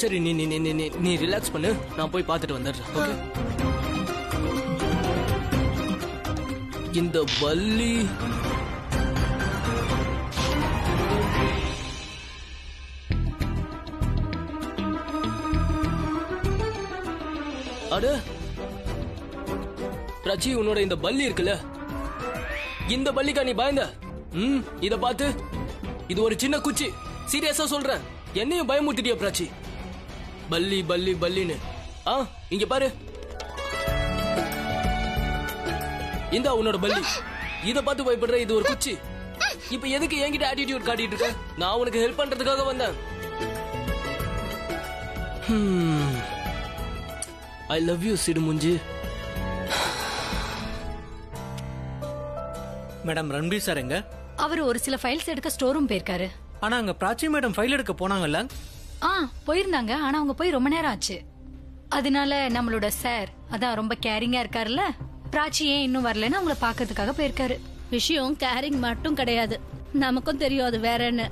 சரி, நீ நீ நீ நீ நீ ரிலாக்ஸ் பண்ணு. நான் போய் பார்த்துட்டு வந்துடுறேன். ஓகே? இந்த வள்ளி அட பிராச்சி, உன்னோட இந்த பல்லி இருக்குல்ல, இந்த பல்லிக்கா நீ பயந்த? இத பாத்து, இது ஒரு சின்ன குச்சி. சீரியஸா சொல்றேன், என்னையும் பயமுறுத்திட்டியா பிராச்சி? பல்லி பல்லி பல்லின்னு. இங்க பாரு, இந்த உன்னோட பல்லி. இத பார்த்து பயப்படுற, இது ஒரு குச்சி. இப்ப எதுக்கு என்கிட்ட ஆட்டிடியூட் காட்டிட்டு இருக்க? நான் உனக்கு ஹெல்ப் பண்றதுக்காக வந்தேன். ஐ லவ் யூ சிடு முஞ்சி. மேடம், ரன்பீர் சார் எங்க? அவர் ஒரு சில ஃபைல்ஸ் எடுக்க ஸ்டோர் ரூம் போயிருக்காரு. ஆனா அங்க பிராச்சி மேடம் ஃபைல் எடுக்க போனாங்கல்ல? போயிருந்தாங்க. ஆனா அவங்க போய் ரொம்ப நேரம் ஆச்சு. அதனால நம்மளோட சார் அதான் ரொம்ப கேரிங்கா இருக்காருல்ல, பிராச்சி ஏன் இன்னும் வரலன்னு அவங்கள பாக்கிறதுக்காக போயிருக்காரு. விஷயம் கேரிங் மட்டும் கிடையாது, நமக்கும் தெரியும் அது வேற என்ன.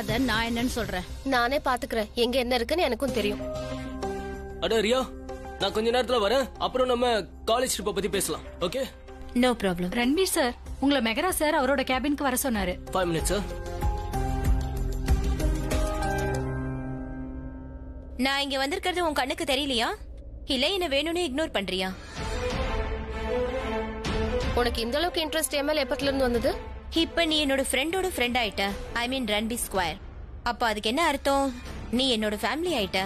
அத நான் என்னன்னு சொல்றேன். நானே பாத்துக்கிறேன், எங்க என்ன இருக்குன்னு எனக்கும் தெரியும். அட ரியா, நான் கொஞ்ச நேரத்துல வரேன். அப்புறம் நம்ம காலேஜ் ட்ரிப்பை பத்தி பேசலாம். Okay? No problem. Ranbir sir உங்களை மெகரா சார் அவரோட கேபினுக்கு வர சொன்னாரு. 5 minutes சார். நான் இங்க வந்திருக்கிறது உன் கண்ணுக்கு தெரியலையா? இல்ல என்ன வேணும்னு இக்னோர் பண்றியா? உனக்கு இந்த அளவுக்கு இன்ட்ரெஸ்ட் எம்எல் எப்பத்துல இருந்து வந்தது? இப்ப நீ என்னோட ஃப்ரெண்டோட ஃப்ரெண்ட் ஆயிட்ட. ஐ மீன் ரன்பீர் ஸ்கொயர். அப்ப அதுக்கு என்ன அர்த்தம்? நீ என்னோட ஃபேமிலி ஆயிட்ட.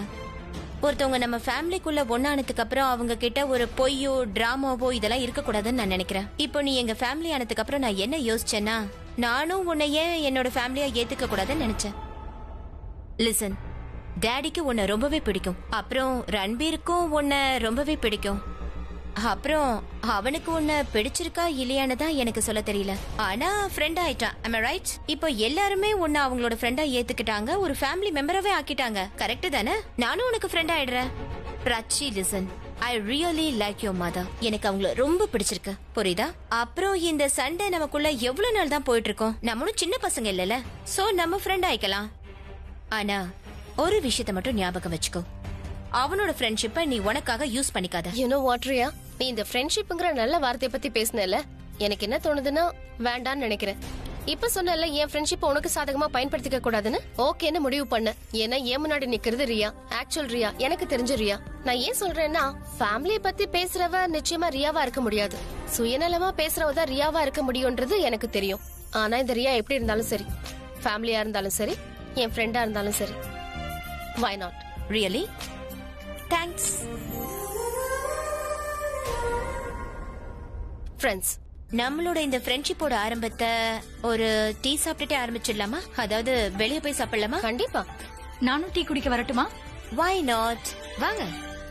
ஒருத்தவங்க நம்ம ஃபேமிலிக்குள்ள ஒன்னானதுக்கு அப்புறம் அவங்க கிட்ட ஒரு பொய்யோ டிராமாவோ இதெல்லாம் இருக்க கூடாதுன்னு நான் நினைக்கிறேன். இப்போ நீ எங்க ஃபேமிலி ஆனதுக்கு அப்புறம் நான் என்ன யோசிச்சேன்னா, நானும் உன்னை ஏன் என்னோட ஃபேமிலியா ஏத்துக்க கூடாதுன்னு நினைச்சேன். லிசன், டாடிக்கு உன்னை ரொம்பவே பிடிக்கும். அப்புறம் ரன்பீருக்கும் உன்னை ரொம்பவே பிடிக்கும். அப்புறம் அவனுக்கு உன்னை பிடிச்சிருக்கா இல்லையான்னு தான் எனக்கு சொல்ல தெரியல. ஆனா ஃப்ரெண்ட் ஆயிட்டான். am I right? இப்போ எல்லாருமே உன்னை அவங்களோட ஃப்ரெண்டா ஏத்துக்கிட்டாங்க, ஒரு ஃபேமிலி மெம்பராவே ஆக்கிட்டாங்க. கரெக்ட் தானே? நானும் உனக்கு ஃப்ரெண்ட் ஆயிடுறேன். Prachi listen, I really like your mother. எனக்கு அவங்கள ரொம்ப பிடிச்சிருக்கு, புரியுதா? அப்புறம் இந்த சண்டே நமக்குள்ள எவ்வளவு நாள் தான் போயிட்டு இருக்கோம். நம்மளும் சின்ன பசங்க இல்லல, சோ நம்ம ஃப்ரெண்ட் ஆயிக்கலாம். ஆனா ஒரு விஷயத்தை மட்டும் ஞாபகம் வச்சுக்கோ, அவனோட ஃப்ரெண்ட்ஷிப்பை நீ உனக்காக யூஸ் பண்ணிக்காத. யூ நோ வாட் ரியா, நீ இந்த ஃப்ரெண்ட்ஷிப்ங்கற நல்ல வார்த்தையை பத்தி பேசுனல, எனக்கு என்ன தோணுதுன்னா வேண்டான்னு நினைக்கிறேன். இப்ப சொன்னல என் ஃப்ரெண்ட்ஷிப் உனக்கு சாதகமா பயன்படுத்திக்க கூடாதுன்னு ஓகேன்னு முடிவு பண்ண. ஏன்னா என் முன்னாடி நிக்கிறது ரியா, ஆக்சுவல் ரியா, எனக்கு தெரிஞ்ச ரியா. நான் ஏன் சொல்றேன்னா ஃபேமிலிய பத்தி பேசுறவ நிச்சயமா ரியாவா இருக்க முடியாது. சுயநலமா பேசுறவ தான் ரியாவா இருக்க முடியும்ன்றது எனக்கு தெரியும். ஆனா இந்த ரியா எப்படி இருந்தாலும் சரி, ஃபேமிலியா இருந்தாலும் சரி, என் ஃப்ரெண்டா இருந்தாலும் சரி, why not? Really? Thanks. Friends, நம்மளோட இந்த ஃப்ரெண்ட்ஷிப்போட ஆரம்பத்தை ஒரு டீ சாப்பிட்டுட்டே ஆரம்பிச்சிடலாமா? அதாவது வெளியே போய் சாப்பிடலாமா? கண்டிப்பா. நானும் டீ குடிக்க வரட்டுமா? Why not? வாங்க.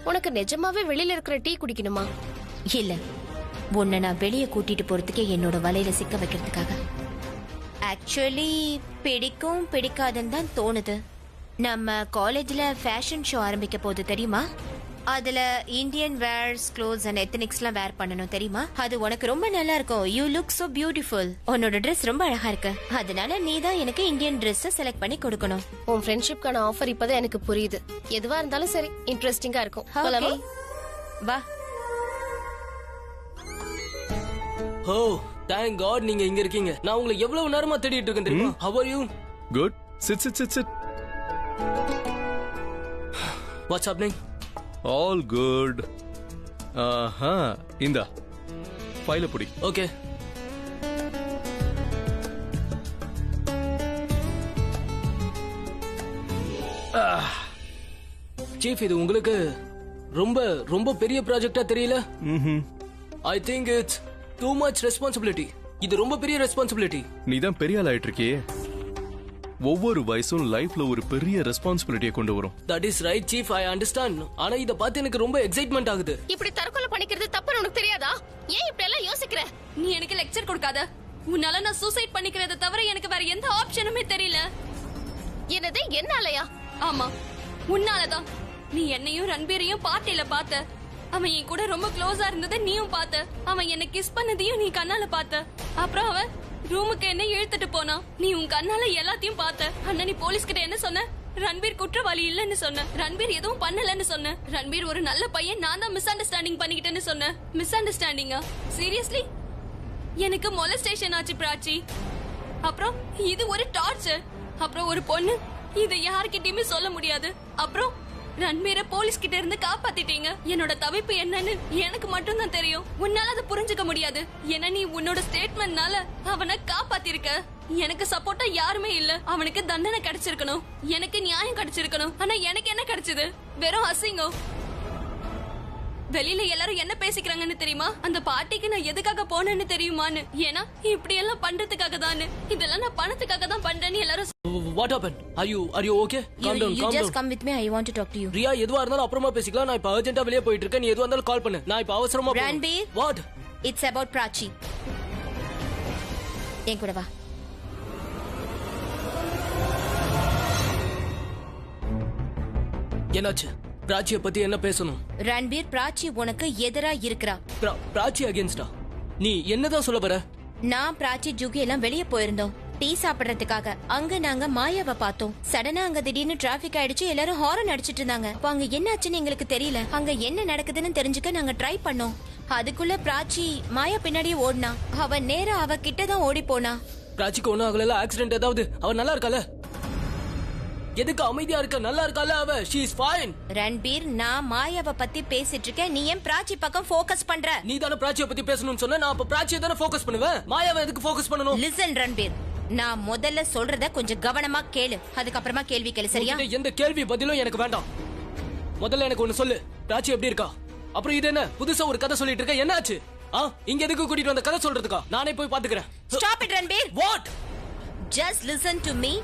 உனக்கு நிஜமாவே வெளியில இருக்கிற டீ குடிக்கணுமா? இல்ல, உன்னை நான் வெளியே கூட்டிட்டு போறதுக்கே என்னோட வலையில சிக்க வைக்கிறதுக்காக. ஆக்சுவலி பிடிக்கும் பிடிக்காதுன்னு தான் தோணுது. நம்ம காலேஜ்ல ஃபேஷன் ஷோ ஆரம்பிக்க போகுது தெரியுமா? அதுல இந்தியன் வேர்ஸ், க்ளோத்ஸ் அண்ட் எத்தனிக்ஸ்லாம் வேர் பண்ணணும் தெரியுமா? அது உனக்கு ரொம்ப நல்லா இருக்கும். You look so beautiful. உன்னோட ட்ரெஸ் ரொம்ப அழகா இருக்கு. அதனால நீ தான் எனக்கு இந்தியன் ட்ரெஸ் செலக்ட் பண்ணி கொடுக்கணும். உன் ஃப்ரெண்ட்ஷிப்கான ஆஃபர் இப்பதான் எனக்கு புரியுது. எதுவா இருந்தாலும் சரி, இன்ட்ரெஸ்டிங்கா இருக்கும். போலாமா? வா. ஓ தேங்க் காட் நீங்க இங்க இருக்கீங்க. நான் உங்களை எவ்வளவு நேரமா தேடிட்டு இருக்கேன் தெரியுமா? How are you? Good. Sit. What's happening? All good. ஆஹா, இந்தா ஃபைல புடி. ஓகே. சீஃப், இது உங்களுக்கு ரொம்ப ரொம்ப பெரிய ப்ராஜெக்ட்டா தெரியல? I think it's too much responsibility. இது ரொம்ப பெரிய ரெஸ்பான்சிபிலிட்டி. நீ தான் பெரிய ஆள் ஆயிட்டு இருக்கியே. ஒவ்வொரு வயசும் லைஃப்ல ஒரு பெரிய ரெஸ்பான்சிபிலிட்டியை கொண்டு வரும். That is right chief, I understand. ஆனா இத பார்த்து எனக்கு ரொம்ப எக்ஸைட்மெண்ட் ஆகுது. இப்படி தற்கொலை பண்ணிக்கிறது தப்புன்னு உனக்கு தெரியாதா? ஏன் இப்படி எல்லாம் யோசிக்கிற? நீ எனக்கு லெக்சர் கொடுக்காத. உன்னால நான் சூசைட் பண்ணிக்கிறத தவிர எனக்கு வேற எந்த ஆப்ஷனுமே தெரியல. என்னது, என்னாலயா? ஆமா, உன்னாலதான். நீ என்னையும் ரன்பீரையும் பார்ட்டில பார்த்த. அவன் என் கூட ரொம்ப க்ளோஸா இருந்ததை நீயும் பார்த்த. அவன் என்ன கிஸ் பண்ணதையும் நீ கண்ணால பார்த்த. அப்புறம் அவன் ரூமுக்கு என்ன இழுத்துட்டு போனா. நீ உன் கண்ணால எல்லாத்தையும் பார்த்த. அண்ணா நீ போலீஸ் கிட்ட என்ன சொன்ன? ரன்பீர் குற்றவாளி இல்லன்னு சொன்ன. ரன்பீர் எதுவும் பண்ணலன்னு சொன்ன. ரன்பீர் ஒரு நல்ல பையன், நான் தான் மிஸ் அண்டர்ஸ்டாண்டிங் பண்ணிக்கிட்டேன்னு சொன்ன. மிஸ் அண்டர்ஸ்டாண்டிங்கா? சீரியஸ்லி? எனக்கு மொலஸ்டேஷன் ஆச்சு பிராச்சி. அப்புறம் இது ஒரு டார்ச்சர். அப்புறம் ஒரு பொண்ணு, இதை யார்கிட்டயுமே சொல்ல முடியாது. அப்புறம் ரன்பீரை போலீஸ் கிட்ட இருந்து காப்பாத்திட்டீங்க. என்னோட தவிப்பு என்னன்னு எனக்கு மட்டும் தான் தெரியும். உன்னால அதை புரிஞ்சுக்க முடியாது. ஏன்னா நீ உன்னோட ஸ்டேட்மெண்ட்னால அவனை காப்பாத்திருக்க. எனக்கு சப்போர்ட்டா யாருமே இல்ல. அவனுக்கு தண்டனை கிடைச்சிருக்கணும், எனக்கு நியாயம் கிடைச்சிருக்கணும். ஆனா எனக்கு என்ன கிடைச்சது? வெறும் அசிங்கம். வெளியில எல்லாரும் என்ன பேசிக்கிறாங்கன்னு தெரியுமா? அந்த பார்ட்டிக்கு நான் எதுக்காக போனேன்னு தெரியுமான்னு. ஏன்னா இப்படி எல்லாம் பண்றதுக்காக தான். இதெல்லாம் நான் பணத்துக்காக தான் பண்றேன்னு எல்லாரும். What happened? Are you okay? Calm down. You just come with me. I want to talk to you. Riya, எதுவா இருந்தாலும் அப்புறமா பேசிக்கலாம். நான் இப்ப அர்ஜென்ட்டா வெளியே போயிட்டு இருக்கேன். நீ எதுவா இருந்தாலும் கால் பண்ணு. நான் இப்ப அவசரமா போறேன். Ranbir. What? It's about Prachi. என் கூட வா. என்னாச்சு? பிராச்சிய பத்தி என்ன பேசணும்? ரன்பீர், பிராச்சி உனக்கு எதிரா இருக்கிறா. பிராச்சி அகேன்ஸ்டா? நீ என்னதான் சொல்ல வர? நான் பிராச்சி ஜுகி எல்லாம் வெளியே போயிருந்தோம் டீ சாப்பிடறதுக்காக. அங்க நாங்க மாயாவை பார்த்தோம். சடனா அங்க திடீர்னு டிராபிக் ஆயிடுச்சு. எல்லாரும் ஹாரன் அடிச்சிட்டு இருந்தாங்க. அப்ப அங்க என்னாச்சுன்னு எங்களுக்கு தெரியல. அங்க என்ன நடக்குதுன்னு தெரிஞ்சுக்க நாங்க ட்ரை பண்ணோம். அதுக்குள்ள பிராச்சி மாயா பின்னாடியே ஓடினா. அவ நேரா அவ கிட்டதான் ஓடி போனா. பிராச்சிக்கு ஒண்ணும் ஆகல. ஆக்சிடென்ட் ஏதாவது? அவ நல்லா இருக்கால? எதுக்கு அமைதியா இருக்க? நல்லா இருக்கால அவ? she is fine. ரன்பீர், நான் மாயாவை பத்தி பேசிட்டு இருக்கேன். நீ ஏன் பிராச்சி பக்கம் ஃபோக்கஸ் பண்ற? நீ தான பிராச்சியை பத்தி பேசணும்னு சொன்ன. நான் அப்ப பிராச்சியை தான ஃபோக்கஸ் பண்ணுவேன். மாயாவை எதுக்கு ஃபோக்கஸ் பண்ணணும்? லிசன் ரன்பீர், நான் முதல்ல சொல்றத கொஞ்சம் கவனமா கேளு. அதுக்கப்புறமா கேள்வி கேளு, சரியா? எந்த கேள்வி பதிலும் எனக்கு வேண்டாம். முதல்ல எனக்கு ஒண்ணு சொல்லு. பிராச்சி எப்படி இருக்கா? அப்புறம் இது என்ன புதுசா ஒரு கதை சொல்லிட்டு இருக்க? என்னாச்சு? இங்க எதுக்கு கூட்டிட்டு வந்த? கதை சொல்றதுக்கா? நானே போய் பாத்துக்கிறேன். Stop it, Ranbir. What? Just listen to me.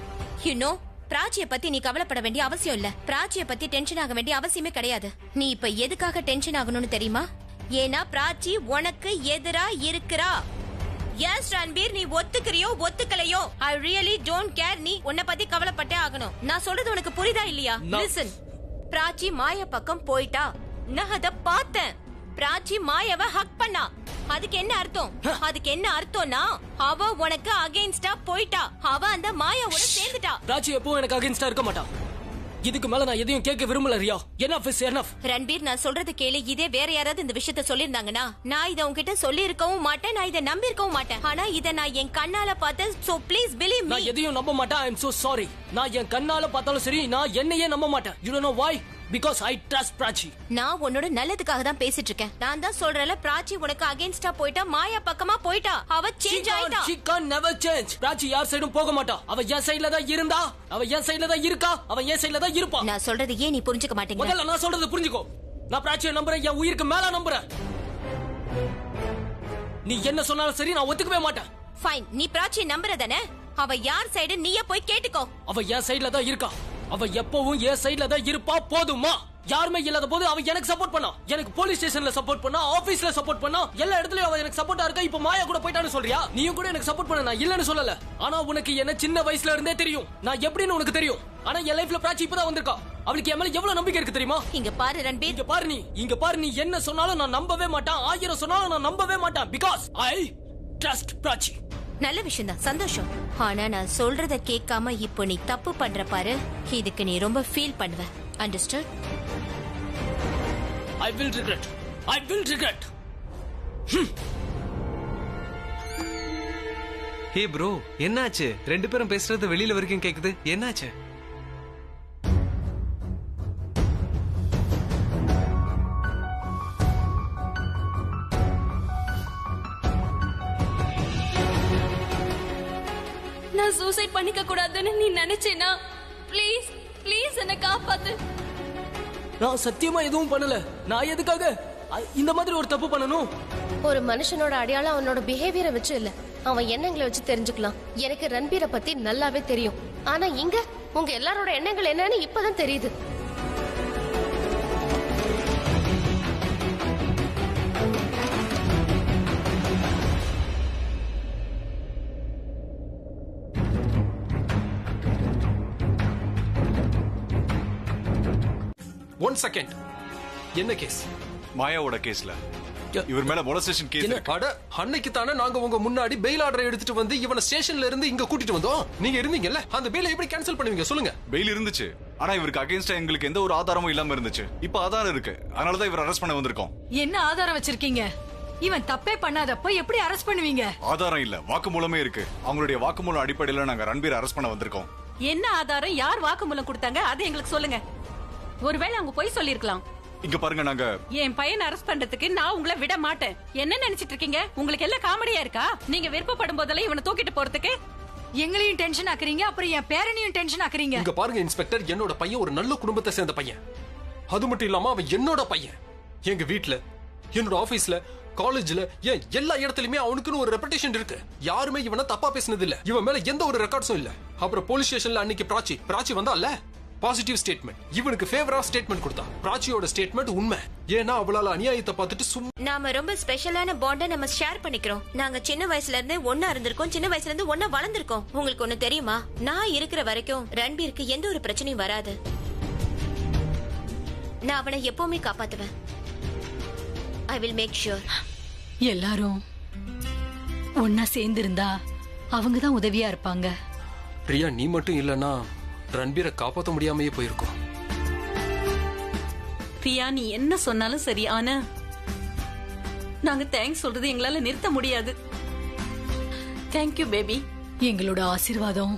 You know, பிராச்சிய பத்தி நீ கவலைப்பட வேண்டிய அவசியம் இல்ல. பிராச்சிய பத்தி டென்ஷன் ஆக வேண்டிய அவசியமே கிடையாது. நீ இப்ப எதுக்காக டென்ஷன் ஆகணும்னு தெரியுமா? ஏன்னா பிராச்சி உனக்கு எதிரா இருக்கிறா. எஸ் ரன்பீர், நீ ஒத்துக்கிறியோ ஒத்துக்கலையோ, ஐ ரியலி டோன்ட் கேர். நீ உன்னை பத்தி கவலைப்பட்டே ஆகணும். நான் சொல்றது உனக்கு புரியுதா இல்லையா? லிசன், பிராச்சி மாயா பக்கம் போயிட்டா. நான் அத பார்த்தேன். பிராச்சி மாயாவை ஹக் பண்ணா. அதுக்கு என்ன அர்த்தம்? அதுக்கு என்ன அர்த்தம்னா அவ உனக்கு அகைன்ஸ்டா போயிட்டா. அவ அந்த மாயாவோட சேர்ந்துட்டா. பிராச்சி எப்பவும் எனக்கு அகைன்ஸ்டா இருக்க மாட்டா. இதுக்கு மேல நான் எதையும் கேட்க விரும்பல Riya. Enough is enough. Ranbir, நான் சொல்றது கேளு. இதே வேற யாராவது இந்த விஷயத்த சொல்லிருந்தாங்கன்னா நான் இத உன்கிட்ட சொல்லி இருக்கவும் மாட்டேன், நான் இத நம்பி இருக்கவும் மாட்டேன். ஆனா இத நான் என் கண்ணால பார்த்தேன். So please believe me. நான் எதையும் நம்ப மாட்டேன். I am so sorry. நான் என் கண்ணால பார்த்தாலும் சரி, நான் என்னையே நம்ப மாட்டேன். You don't know why? Because I trust Prachi. நான் உன்னோட நல்லதுக்காக தான் பேசிட்டு இருக்கேன். நான் தான் சொல்றேன்ல, பிராச்சி உனக்கு அகைன்ஸ்டா போயிட்டா, மாயா பக்கமா போயிட்டா. அவ சேஞ்ச் ஆயிட்டா. She can never change. Prachi யார் சைடும் போக மாட்டா. அவ என் சைடுல தான் இருந்தா, அவ என் சைடுல தான் இருக்கா, அவ என் சைடுல தான் இருப்பா. நான் சொல்றது ஏன் நீ புரிஞ்சுக்க மாட்டேங்கிற? முதல்ல நான் சொல்றது புரிஞ்சுக்கோ. நான் பிராச்சியை நம்புறேன், என் உயிருக்கு மேல நம்புறேன். நீ என்ன சொன்னாலும் சரி, நான் ஒத்துக்கவே மாட்டேன். ஃபைன், நீ பிராச்சியை நம்புறதானே? அவ யார் சைடு நீயே போய் கேட்டுக்கோ. அவ என் சைடுல தான் இருக்கா. அவ எப்பவும் என் சைடுல தான் இருப்பா. போதுமா? யாருமே இல்லாத போது அவ எனக்கு சப்போர்ட் பண்ணா. எனக்கு போலீஸ் ஸ்டேஷன்ல சப்போர்ட் பண்ணா, ஆபீஸ்ல சப்போர்ட் பண்ணா, எல்லா இடத்துலயும் அவ எனக்கு சப்போர்ட்டா இருக்கா. இப்ப மாயா கூட போயிட்டான்னு சொல்றியா? நீயும் கூட எனக்கு சப்போர்ட் பண்ண, நான் இல்லன்னு சொல்லல. ஆனா உனக்கு என்ன சின்ன வயசுல இருந்தே தெரியும். நான் எப்படின்னு உனக்கு தெரியும். ஆனா என் லைஃப்ல பிராச்சி இப்பதான் வந்திருக்கா. அவளுக்கு என் மேல எவ்வளவு நம்பிக்கை இருக்கு தெரியுமா? இங்க பாரு ரன்பீர், இங்க பாரு நீ என்ன சொன்னாலும் நான் நம்பவே மாட்டேன். 1000 சொன்னாலும் நான் நம்பவே மாட்டேன். Because I trust Prachi. நல்ல விஷயம் தான், சந்தோஷம். ஆனா நான் சொல்றத கேட்காம இப்போ நீ தப்பு பண்ற பாரு, இதுக்கு நீ ரொம்ப ஃபீல் பண்ணுவ. Understand? I will regret. I will regret. Hey bro, என்னாச்சு? ரெண்டு பேரும் பேசுறது வெளியில வரைக்கும் கேக்குது. என்னாச்சு? நான் சூசைட் பண்ணிக்க கூடாதுன்னு நீ நினைச்சேனா? ப்ளீஸ் ப்ளீஸ் என்ன காப்பாத்து. நான் சத்தியமா எதுவும் பண்ணல. நான் எதுக்காக இந்த மாதிரி ஒரு தப்பு பண்ணணும்? ஒரு மனுஷனோட அடையாளம் அவனோட பிஹேவியரை வச்சு இல்ல, அவன் எண்ணங்களை வச்சு தெரிஞ்சுக்கலாம். எனக்கு ரன்பீரை பத்தி நல்லாவே தெரியும். ஆனா இங்க உங்க எல்லாரோட எண்ணங்கள் என்னன்னு இப்பதான் தெரியுது. One second. என்ன கேஸ்? மாயாவோட கேஸ்ல இவர் மேல மொலஸ்டேஷன் கேஸ். அட, அன்னைக்கு தானே நாங்க உங்க முன்னாடி பெயில் ஆர்டர் எடுத்துட்டு வந்து இவனை ஸ்டேஷன்ல இருந்து இங்க கூட்டிட்டு வந்தோம். நீங்க இருந்தீங்கல்ல, அந்த பெயிலை எப்படி கேன்சல் பண்ணுவீங்க சொல்லுங்க? பெயில் இருந்துச்சு, ஆனா இவருக்கு அகைன்ஸ்டா எங்களுக்கு எந்த ஒரு ஆதாரமும் இல்லாம இருந்துச்சு. இப்ப ஆதாரம் இருக்கு, அதனாலதான் இவர் அரெஸ்ட் பண்ண வந்திருக்கோம். என்ன ஆதாரம் வச்சிருக்கீங்க? இவன் தப்பே பண்ணாதப்ப எப்படி அரெஸ்ட் பண்ணுவீங்க? ஆதாரம் இல்ல, வாக்குமூலமே இருக்கு. அவங்களுடைய வாக்குமூலம் அடிப்படையில நாங்க ரன்பீர் அரெஸ்ட் பண்ண வந்திருக்கோம். என்ன ஆதாரம்? யார் வாக்குமூலம் கொடுத்தாங்க? அது எங்களுக்கு சொல்லுங்க. ஒருவேளை அவங்க போய் சொல்லிருக்கலாம். இங்க பாருங்க, நாங்க என் பையனை அரெஸ்ட் பண்றதுக்கு நான் உங்களை விட மாட்டேன். என்ன நினைச்சிட்டு இருக்கீங்க? உங்களுக்கு எல்லாம் காமெடியா இருக்கா? நீங்க விருப்பப்படும் போதெல்லாம் இவனை தூக்கிட்டு போறதுக்கு எங்களையும் டென்ஷன் ஆக்குறீங்க, அப்புறம் என் பேரனையும் டென்ஷன் ஆக்குறீங்க. இங்க பாருங்க இன்ஸ்பெக்டர், என்னோட பையன் ஒரு நல்ல குடும்பத்தை சேர்ந்த பையன். அது மட்டும் இல்லாம அவன் என்னோட பையன். எங்க வீட்ல, என்னோட ஆபீஸ்ல, காலேஜ்ல, ஏன் எல்லா இடத்துலயுமே அவனுக்குன்னு ஒரு ரெபுடேஷன் இருக்கு. யாருமே இவனை தப்பா பேசினது இல்ல. இவன் மேல எந்த ஒரு ரெக்கார்ட்ஸும் இல்ல. அப்புறம் போலீஸ் ஸ்டேஷன்ல அன்னைக்கு பிராச்சி வந்தால, பாசிட்டிவ் ஸ்டேட்மெண்ட், இவனுக்கு ஃபேவரா ஸ்டேட்மெண்ட் கொடுத்தா. பிராச்சியோட ஸ்டேட்மெண்ட் உண்மை. ஏன்னா அவளால அநியாயத்தை பார்த்துட்டு நாம ரொம்ப ஸ்பெஷலான பாண்டை நம்ம ஷேர் பண்ணிக்கிறோம். நாங்க சின்ன வயசுல இருந்து ஒன்னா இருந்திருக்கோம், சின்ன வயசுல இருந்து ஒன்னா வளர்ந்திருக்கோம். உங்களுக்கு ஒண்ணு தெரியுமா? நான் இருக்கிற வரைக்கும் ரன்பீருக்கு எந்த ஒரு பிரச்சனையும் வராது. நான் அவனை எப்பவுமே காப்பாத்துவேன். I will make sure. எல்லாரும் ஒன்னா சேர்ந்து இருந்தா அவங்கதான் உதவியா இருப்பாங்க. பிரியா, நீ மட்டும் இல்லனா ரன்பீரை காப்பாற்ற முடியாமையே போயிருக்கோம். பிரியா, நீ என்ன சொன்னாலும் சரி, ஆனா நாங்க தேங்க்ஸ் சொல்றது எங்களால நிறுத்த முடியாது. Thank you baby. எங்களோட ஆசீர்வாதம்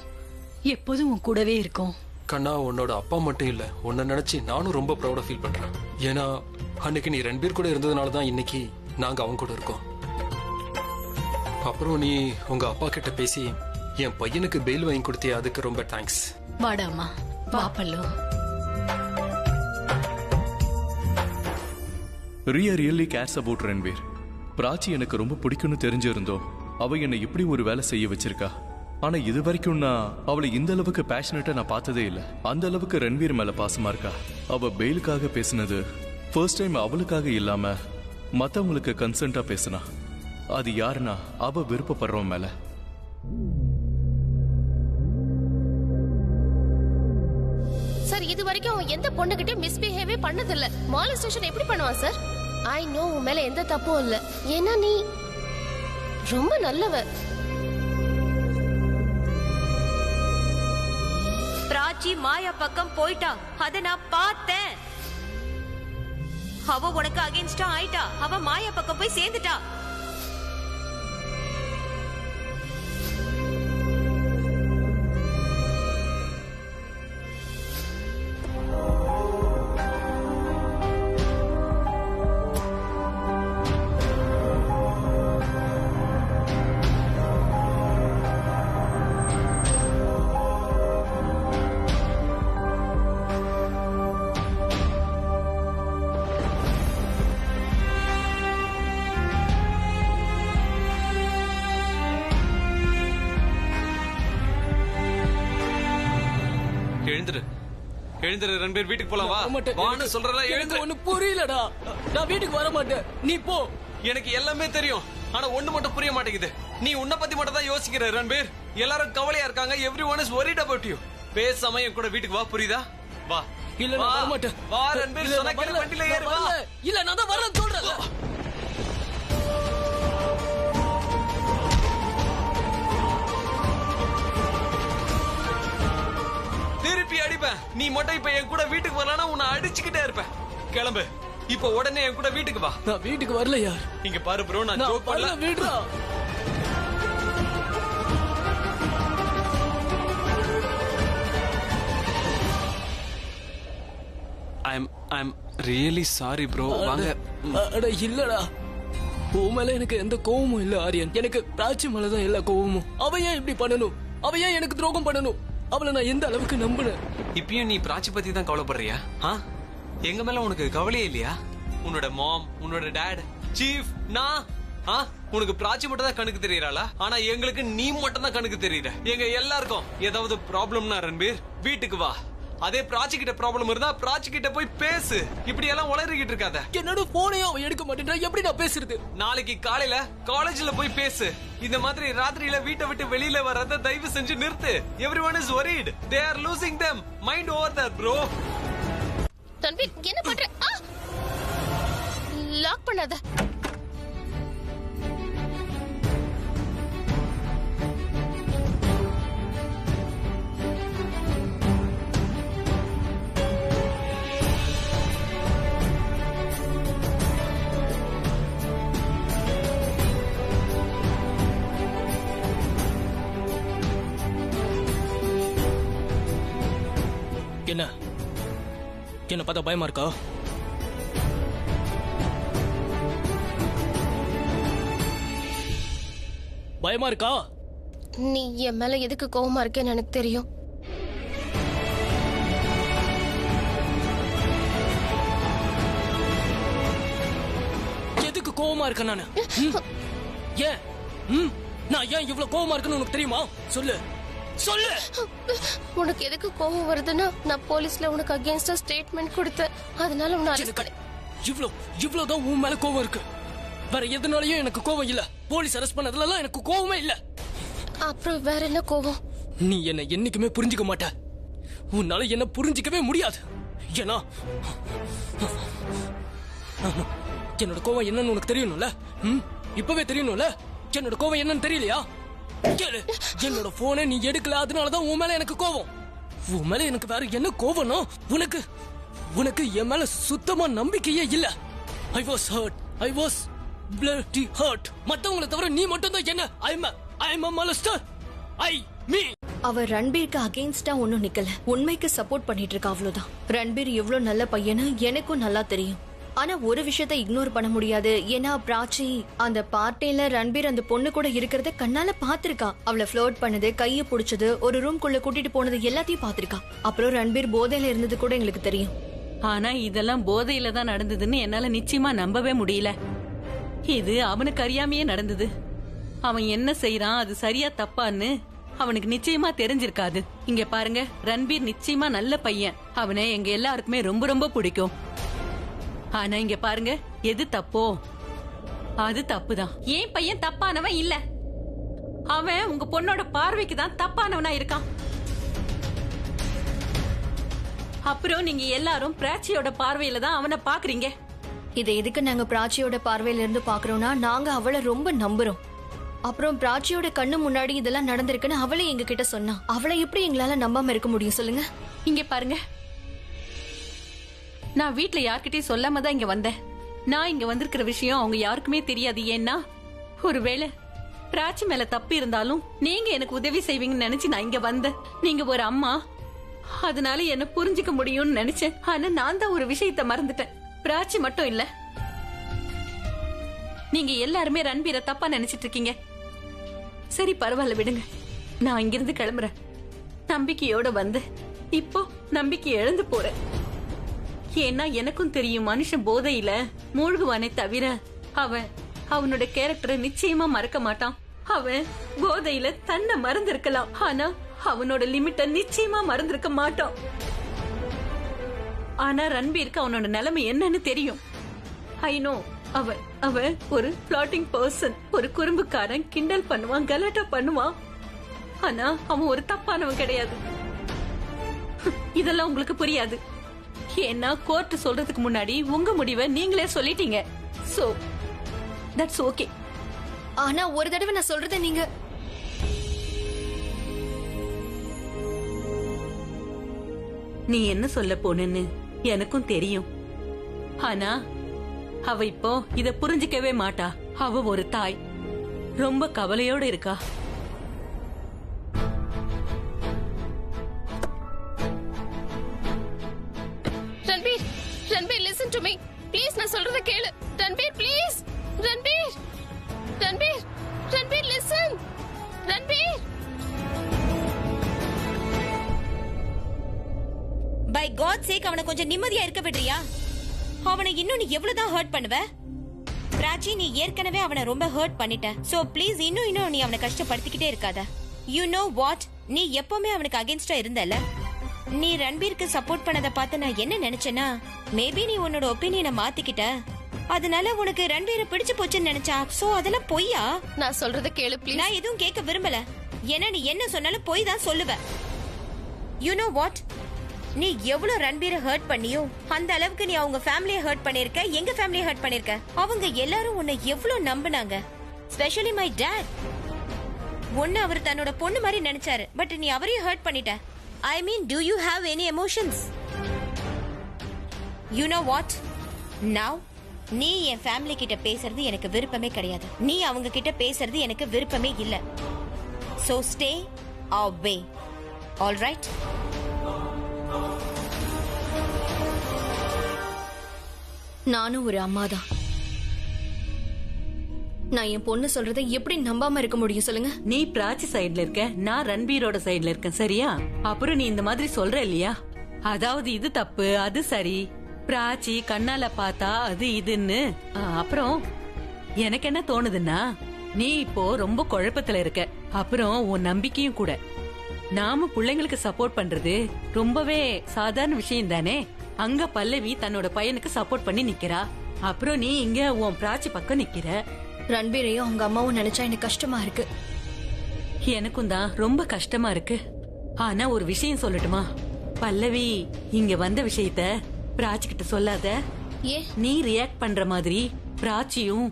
எப்போதும் உன் கூடவே இருக்கும். கண்ணா, உன்னோட அப்பா மட்டும் இல்ல, உன்னை நினைச்சு நானும் ரொம்ப ப்ரௌடா ஃபீல் பண்றேன். ஏன்னா அன்னைக்கு நீ ரன்பீர் கூட இருந்ததுனால தான் இன்னைக்கு நாங்க அவங்க கூட இருக்கோம். அப்புறம் நீ உங்க அப்பா கிட்ட பேசி என் பையனுக்கு பெயில் வாங்கி கொடுத்தியா, அதுக்கு ரொம்ப தேங்க்ஸ். வாடாமா, வா பல்லு. Riya really cares about Ranveer. Prachi எனக்கு ரொம்ப பிடிக்கும்னு தெரிஞ்சிருந்தோம். அவ என்னை இப்படி ஒரு வேலை செய்ய வச்சிருக்கா. ஆனா இது வரைக்கும் நான் அவளை இந்த அளவுக்கு பேஷனட்டா நான் பார்த்ததே இல்ல. அந்த அளவுக்கு ரன்வீர் மேல பாசமா இருக்கா. அவ பெயிலுக்காக பேசினது ஃபர்ஸ்ட் டைம் அவளுக்காக இல்லாம மத்தவங்களுக்கு கன்சென்ட்டா பேசுனா அது யாருன்னா அவ விருப்பப்படுறவன் மேல. சார் இது வரைக்கும் அவன் எந்த பொண்ணுகிட்ட மிஸ்பிஹேவே பண்ணதில்ல. மாலஸ்டேஷன் எப்படி பண்ணுவான் சார்? ஐ நோ உன் மேல எந்த தப்பும் இல்ல. ஏன்னா நீ ரொம்ப நல்லவ. பிராச்சி மாயா பக்கம் போயிட்டா, அத நான் பார்த்தேன். அவ உனக்கு அகைன்ஸ்டா ஆயிட்டா, அவ மாயா பக்கம் போய் சேர்ந்துட்டா. எழுந்துரு ரன்பீர், வீட்டுக்கு போலாம். வா வான்னு சொல்றல. எழுந்து. ஒண்ணு புரியலடா. நான் வீட்டுக்கு வர மாட்டேன், நீ போ. எனக்கு எல்லாமே தெரியும், ஆனா ஒண்ணு மட்டும் புரிய மாட்டேங்குது. நீ உன்னை பத்தி மட்டும் தான் யோசிக்கிற ரன்பீர். எல்லாரும் கவலையா இருக்காங்க. Everyone is worried about you. பேசாம என் கூட வீட்டுக்கு வா, புரியுதா? வா. இல்ல நான் வர மாட்டேன். வா ரன்பீர், சொன்னா கேளு, வண்டில ஏறு. வா. இல்ல நான் தான் வரேன்னு சொல்றேன். திருப்பி அடிப்பேன். நீ மட்டும் இப்ப என் கூட வீட்டுக்கு வரலனா உன்னை அடிச்சுக்கிட்டே இருப்பேன். கிளம்பு இப்ப, உடனே என் கூட வீட்டுக்கு வா. நான் வீட்டுக்கு வரல யார். இங்க பாரு ப்ரோ, நான் ஜோக் பண்ணல. வீடுடா. I'm really sorry bro. வாங்க. அட இல்லடா, உன் மேல எனக்கு எந்த கோவமும் இல்ல ஆரியன். எனக்கு பிராச்சி மேல தான் எல்லா கோவமும். அவ ஏன் இப்படி பண்ணணும்? அவ ஏன் எனக்கு துரோகம் பண்ணணும்? அவளை நான் எந்த அளவுக்கு நம்பினேன். இப்பயும் நீ பிராச்சி பத்தி தான் கவலைப்படுறியா? எங்க மேல உனக்கு கவலையே இல்லையா? உன்னோட மாம், உன்னோட டாட், சீஃப், நான் உனக்கு பிராச்சி மட்டும் தான் கணக்கு தெரியறாளா? ஆனா எங்களுக்கு நீ மட்டும் தான் கணக்கு தெரியற. எங்க எல்லாருக்கும் ஏதாவது ப்ராப்ளம்னா ரன்பீர் வீட்டுக்கு வா. அதே பிராச்சி கிட்ட ப்ராப்ளம் இருந்தா பிராச்சி கிட்ட போய் பேசு. இப்படி எல்லாம் உளறிக்கிட்டு இருக்காத. என்னோட போனையும் அவன் எடுக்க மாட்டேன்றா. எப்படி நான் பேசுறது? நாளைக்கு காலையில காலேஜ்ல போய் பேசு. இந்த மாதிரி ராத்திரியில வீட்டை விட்டு வெளியில வரத தயவு செஞ்சு நிறுத்து. Everyone is worried. They are losing them. Mind over there, bro. Tanveer என்ன பண்ற? லாக் பண்ணாத. என்ன பார்த்தா பயமா இருக்கா? பயமா இருக்கா? நீ என் மேல எதுக்கு கோவமா இருக்கேன்னு எனக்கு தெரியும். எதுக்கு கோவமா இருக்க நானு? ஏன் நான் ஏன் இவ்வளவு கோவமா இருக்கேன்னு உனக்கு தெரியுமா? சொல்லு சொல்லு. உனக்கு எதுக்கு கோவம் வருதுன்னா நான் போலீஸ்ல உனக்கு அகைன்ஸ்டா ஸ்டேட்மெண்ட் கொடுத்தேன். அதனால உன்னை அரெஸ்ட் பண்ணேன். இவ்வளவுதான் உன் மேல கோவம் இருக்கு. வேற எதுனாலயும் எனக்கு கோவம் இல்ல. போலீஸ் அரெஸ்ட் பண்ணதுல எனக்கு கோவமே இல்ல. அப்புறம் வேற என்ன கோவம்? நீ என்ன என்னைக்குமே புரிஞ்சுக்க மாட்ட. உன்னால என்ன புரிஞ்சிக்கவே முடியாது. ஏன்னா என்னோட கோவம் என்னன்னு உனக்கு தெரியணும்ல. இப்பவே தெரியணும்ல. என்னோட கோவம் என்னன்னு தெரியலையா? கேளு. என்னோட போனை நீ எடுக்கல, அதனாலதான் உன் மேல எனக்கு கோவம். உன் மேல எனக்கு வேற என்ன கோவம்னா உனக்கு என் மேல சுத்தமா நம்பிக்கையே இல்ல. I was hurt. I was bloody hurt. மத்தவங்கள தவிர நீ மட்டும் தான் என்ன I am a molester. me. அவ ரன்பீருக்கு அகைன்ஸ்டா ஒன்னும் நிக்கல. உண்மைக்கு சப்போர்ட் பண்ணிட்டு இருக்கா, அவ்வளவுதான். ரன்பீர் எவ்வளவு நல்ல பையன்னு எனக்கும் நல்லா தெரியும். ஆனா ஒரு விஷயத்த இக்னோர் பண்ண முடியாது. ஏன்னா பிராச்சி அந்த பார்ட்டில ரன்பீர் அந்த பொண்ணு கூட இருக்கிறத கண்ணால பாத்திருக்கா. அவளை ஃப்ளோட் பண்ணது, கைய புடிச்சது, ஒரு ரூம்குள்ள கூட்டிட்டு போனது எல்லாத்தையும் பாத்திருக்கா. அப்புறம் ரன்பீர் போதையில இருந்தது கூட எங்களுக்கு தெரியும். ஆனா இதெல்லாம் போதையில தான் நடந்ததுன்னு என்னால நிச்சயமா நம்பவே முடியல. இது அவனுக்கு அறியாமையே நடந்தது. அவன் என்ன செய்யறான், அது சரியா தப்பான்னு அவனுக்கு நிச்சயமா தெரிஞ்சிருக்காது. இங்க பாருங்க, ரன்பீர் நிச்சயமா நல்ல பையன். அவனை எங்க எல்லாருக்குமே ரொம்ப ரொம்ப பிடிக்கும். ஆனா இங்க பாருங்க, எது தப்போ அது தப்புதான். ஏன் பையன் தப்பானவன் இல்ல, அவன் உங்க பொண்ணோட பார்வைக்கு தான் தப்பானவனா இருக்கான். அப்புறம் நீங்க எல்லாரும் பிராச்சியோட பார்வையில தான் அவனை பாக்குறீங்க. இதை எதுக்கு நாங்க பிராச்சியோட பார்வையில இருந்து பாக்குறோம்னா, நாங்க அவளை ரொம்ப நம்புறோம். அப்புறம் பிராச்சியோட கண்ணு முன்னாடி இதெல்லாம் நடந்திருக்குன்னு அவளே எங்க கிட்ட சொன்னா. அவளை எப்படி எங்களால நம்பாம இருக்க முடியும் சொல்லுங்க? இங்க பாருங்க, நான் வீட்ல யார்கிட்டயும் சொல்லாம தான் இங்க வந்தேன். நான் இங்க வந்திருக்கிற விஷயம் அவங்க யாருக்குமே தெரியாது. ஏன்னா ஒருவேளை பிராச்சி மேல தப்பு இருந்தாலும் நீங்க எனக்கு உதவி செய்வீங்கன்னு நினைச்சு நான் இங்க வந்தேன். நீங்க ஒரு அம்மா, அதனால என்ன புரிஞ்சுக்க முடியும்னு நினைச்சேன். ஆனா நான் தான் ஒரு விஷயத்த மறந்துட்டேன். பிராச்சி மட்டும் இல்ல, நீங்க எல்லாருமே ரன்பீரை தப்பா நினைச்சிட்டு இருக்கீங்க. சரி பரவாயில்ல, விடுங்க. நான் இங்கிருந்து கிளம்புறேன். நம்பிக்கையோட வந்து இப்போ நம்பிக்கை இழந்து போறேன். ஏன்னா எனக்கும் தெரியும், மனுஷன் போதையில மூழ்குவானே தவிர அவனோட கேரக்டரை நிச்சயமா மறக்க மாட்டான். அவன் போதையில தன்னை மறந்திருக்கலாம், ஆனா அவனோட லிமிட்ட நிச்சயமா மறந்திருக்க மாட்டான். ஆனா ரன்பீருக்கு அவனோட நிலைமை என்னன்னு தெரியும். ஐ நோ, அவன் ஒரு ஃபிளாட்டிங் பர்சன், ஒரு குறும்புக்காரன், கிண்டல் பண்ணுவான், கலாட்டா பண்ணுவான். ஆனா அவன் ஒரு தப்பானவன் கிடையாது. இதெல்லாம் உங்களுக்கு புரியாது. ஏன்னா கோர்ட் சொல்றதுக்கு முன்னாடி உங்க முடிவை நீங்களே சொல்லிட்டீங்க. So that's okay. ஆனா ஒரு தடவை நான் சொல்றத நீங்க நீ என்ன சொல்ல போனன்னு எனக்கும் தெரியும். ஆனா அவ இப்போ இத புரிஞ்சுக்கவே மாட்டா. அவ ஒரு தாய், ரொம்ப கவலையோட இருக்கா. Ranbir, Ranbir listen to me. Please நான் சொல்றத கேளு. Ranbir please. Ranbir. Ranbir. Ranbir listen. Ranbir. By God sake அவனை கொஞ்சம் நிம்மதியா இருக்க விடுறியா? அவனை இன்னும் நீ எவ்வளவுதான் ஹர்ட் பண்ணுவ? பிராச்சி, நீ ஏற்கனவே அவனை ரொம்ப ஹர்ட் பண்ணிட்ட. சோ ப்ளீஸ் இன்னும் நீ அவனை கஷ்டப்படுத்திக்கிட்டே இருக்காத. யூ நோ வாட், நீ எப்பவுமே அவனுக்கு அகைன்ஸ்டா இருந்தல. நீ ரன்பீருக்கு சப்போர்ட் பண்ணதை பார்த்து நான் என்ன நினைச்சேன்னா, மேபி நீ உன்னோட ஒப்பீனியனை மாத்திக்கிட்ட, அதனால உனக்கு ரன்பீரை பிடிச்சு போச்சுன்னு நினைச்சா. சோ அதெல்லாம் பொய்யா? நான் சொல்றத கேளு ப்ளீஸ். நான் எதுவும் கேட்க விரும்பல. ஏன்னா நீ என்ன சொன்னாலும் பொய் தான் சொல்லுவ. யூ நோ வாட், நீ எவ்வளவு ரன்பீரை ஹர்ட் பண்ணியோ அந்த அளவுக்கு நீ அவங்க ஃபேமிலியை ஹர்ட் பண்ணிருக்க, எங்க ஃபேமிலியை ஹர்ட் பண்ணிருக்க. அவங்க எல்லாரும் உன்னை எவ்வளவு நம்பினாங்க, ஸ்பெஷலி மை டாட். உன்னை அவர் தன்னோட பொண்ணு மாதிரி நினைச்சாரு, பட் நீ அவரையும் ஹர்ட் பண்ணிட்ட. ஐ மீன், do you have any emotions? You know what? Now நீ என் ஃபேமிலி கிட்ட பேசுறது எனக்கு விருப்பமே கிடையாது. நீ அவங்க கிட்ட பேசுறது எனக்கு விருப்பமே இல்ல. So stay away. All right? நானும் ஒரு அம்மாதான். நான் என் பொண்ணு சொல்றதை எப்படி நம்பாம இருக்க முடியும் சொல்லுங்க? நீ பிராச்சி சைடுல இருக்க, நான் ரன்பீரோட சைடுல இருக்கேன், சரியா? அப்புறம் நீ இந்த மாதிரி சொல்ற இல்லையா, அதாவது இது தப்பு அது சரி, பிராச்சி கண்ணால பார்த்தா அது இதுன்னு. அப்புறம் எனக்கு என்ன தோணுதுன்னா, நீ இப்போ ரொம்ப குழப்பத்துல இருக்க. அப்புறம் உன் நம்பிக்கையும் கூட. நாம பிள்ளைங்களுக்கு சப்போர்ட் பண்றது ரொம்பவே சாதாரண விஷயம் தானே. அங்க பல்லவி தன்னோட பையனுக்கு சப்போர்ட் பண்ணி நிக்கிறா, அப்புறம் நீ இங்க உன் பிராச்சி பக்கம் நிக்கிற. ரன்பீரையும் அவங்க அம்மாவும் நினைச்சா எனக்கு கஷ்டமா இருக்கு. எனக்கும் தான் ரொம்ப கஷ்டமா இருக்கு. ஆனா ஒரு விஷயம் சொல்லட்டுமா, பல்லவி இங்க வந்த விஷயத்த பிராச்சி கிட்ட சொல்லாத. நீ ரியாக்ட் பண்ற மாதிரி பிராச்சியும்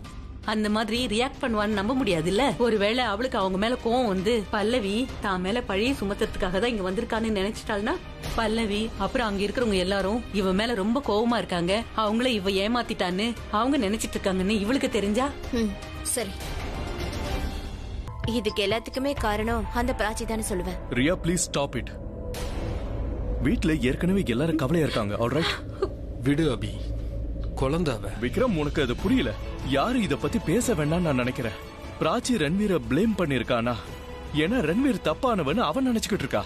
அந்த மாதிரி ரியாக்ட் பண்ணுவான்னு நம்ப முடியாது இல்ல. ஒருவேளை அவளுக்கு அவங்க மேல கோவம் வந்து பல்லவி தான் மேல பழைய சுமத்துறதுக்காக தான் இங்க வந்திருக்கான்னு நினைச்சிட்டாள்னா, பல்லவி அப்புறம் அங்க இருக்கிறவங்க எல்லாரும் இவ மேல ரொம்ப கோவமா இருக்காங்க, அவங்கள இவ ஏமாத்திட்டான்னு அவங்க நினைச்சிட்டு இருக்காங்கன்னு இவளுக்கு தெரிஞ்சா? சரி, இதுக்கு எல்லாத்துக்குமே காரணம் அந்த பிராச்சி தானே சொல்லுவேன். Riya please stop it. வீட்ல ஏற்கனவே எல்லாரும் கவலையா இருக்காங்க. ஆல்ரைட், விடு அபி, குழந்தாவ. விக்ரம், உனக்கு அது புரியல. யாரு இத பத்தி பேச வேண்டாம் நான் நினைக்கிறேன். பிராச்சி ரன்வீரை ப்ளேம் பண்ணிருக்கானா, ஏன்னா ரன்வீர் தப்பானவன் அவன் நினைச்சுக்கிட்டு இருக்கா.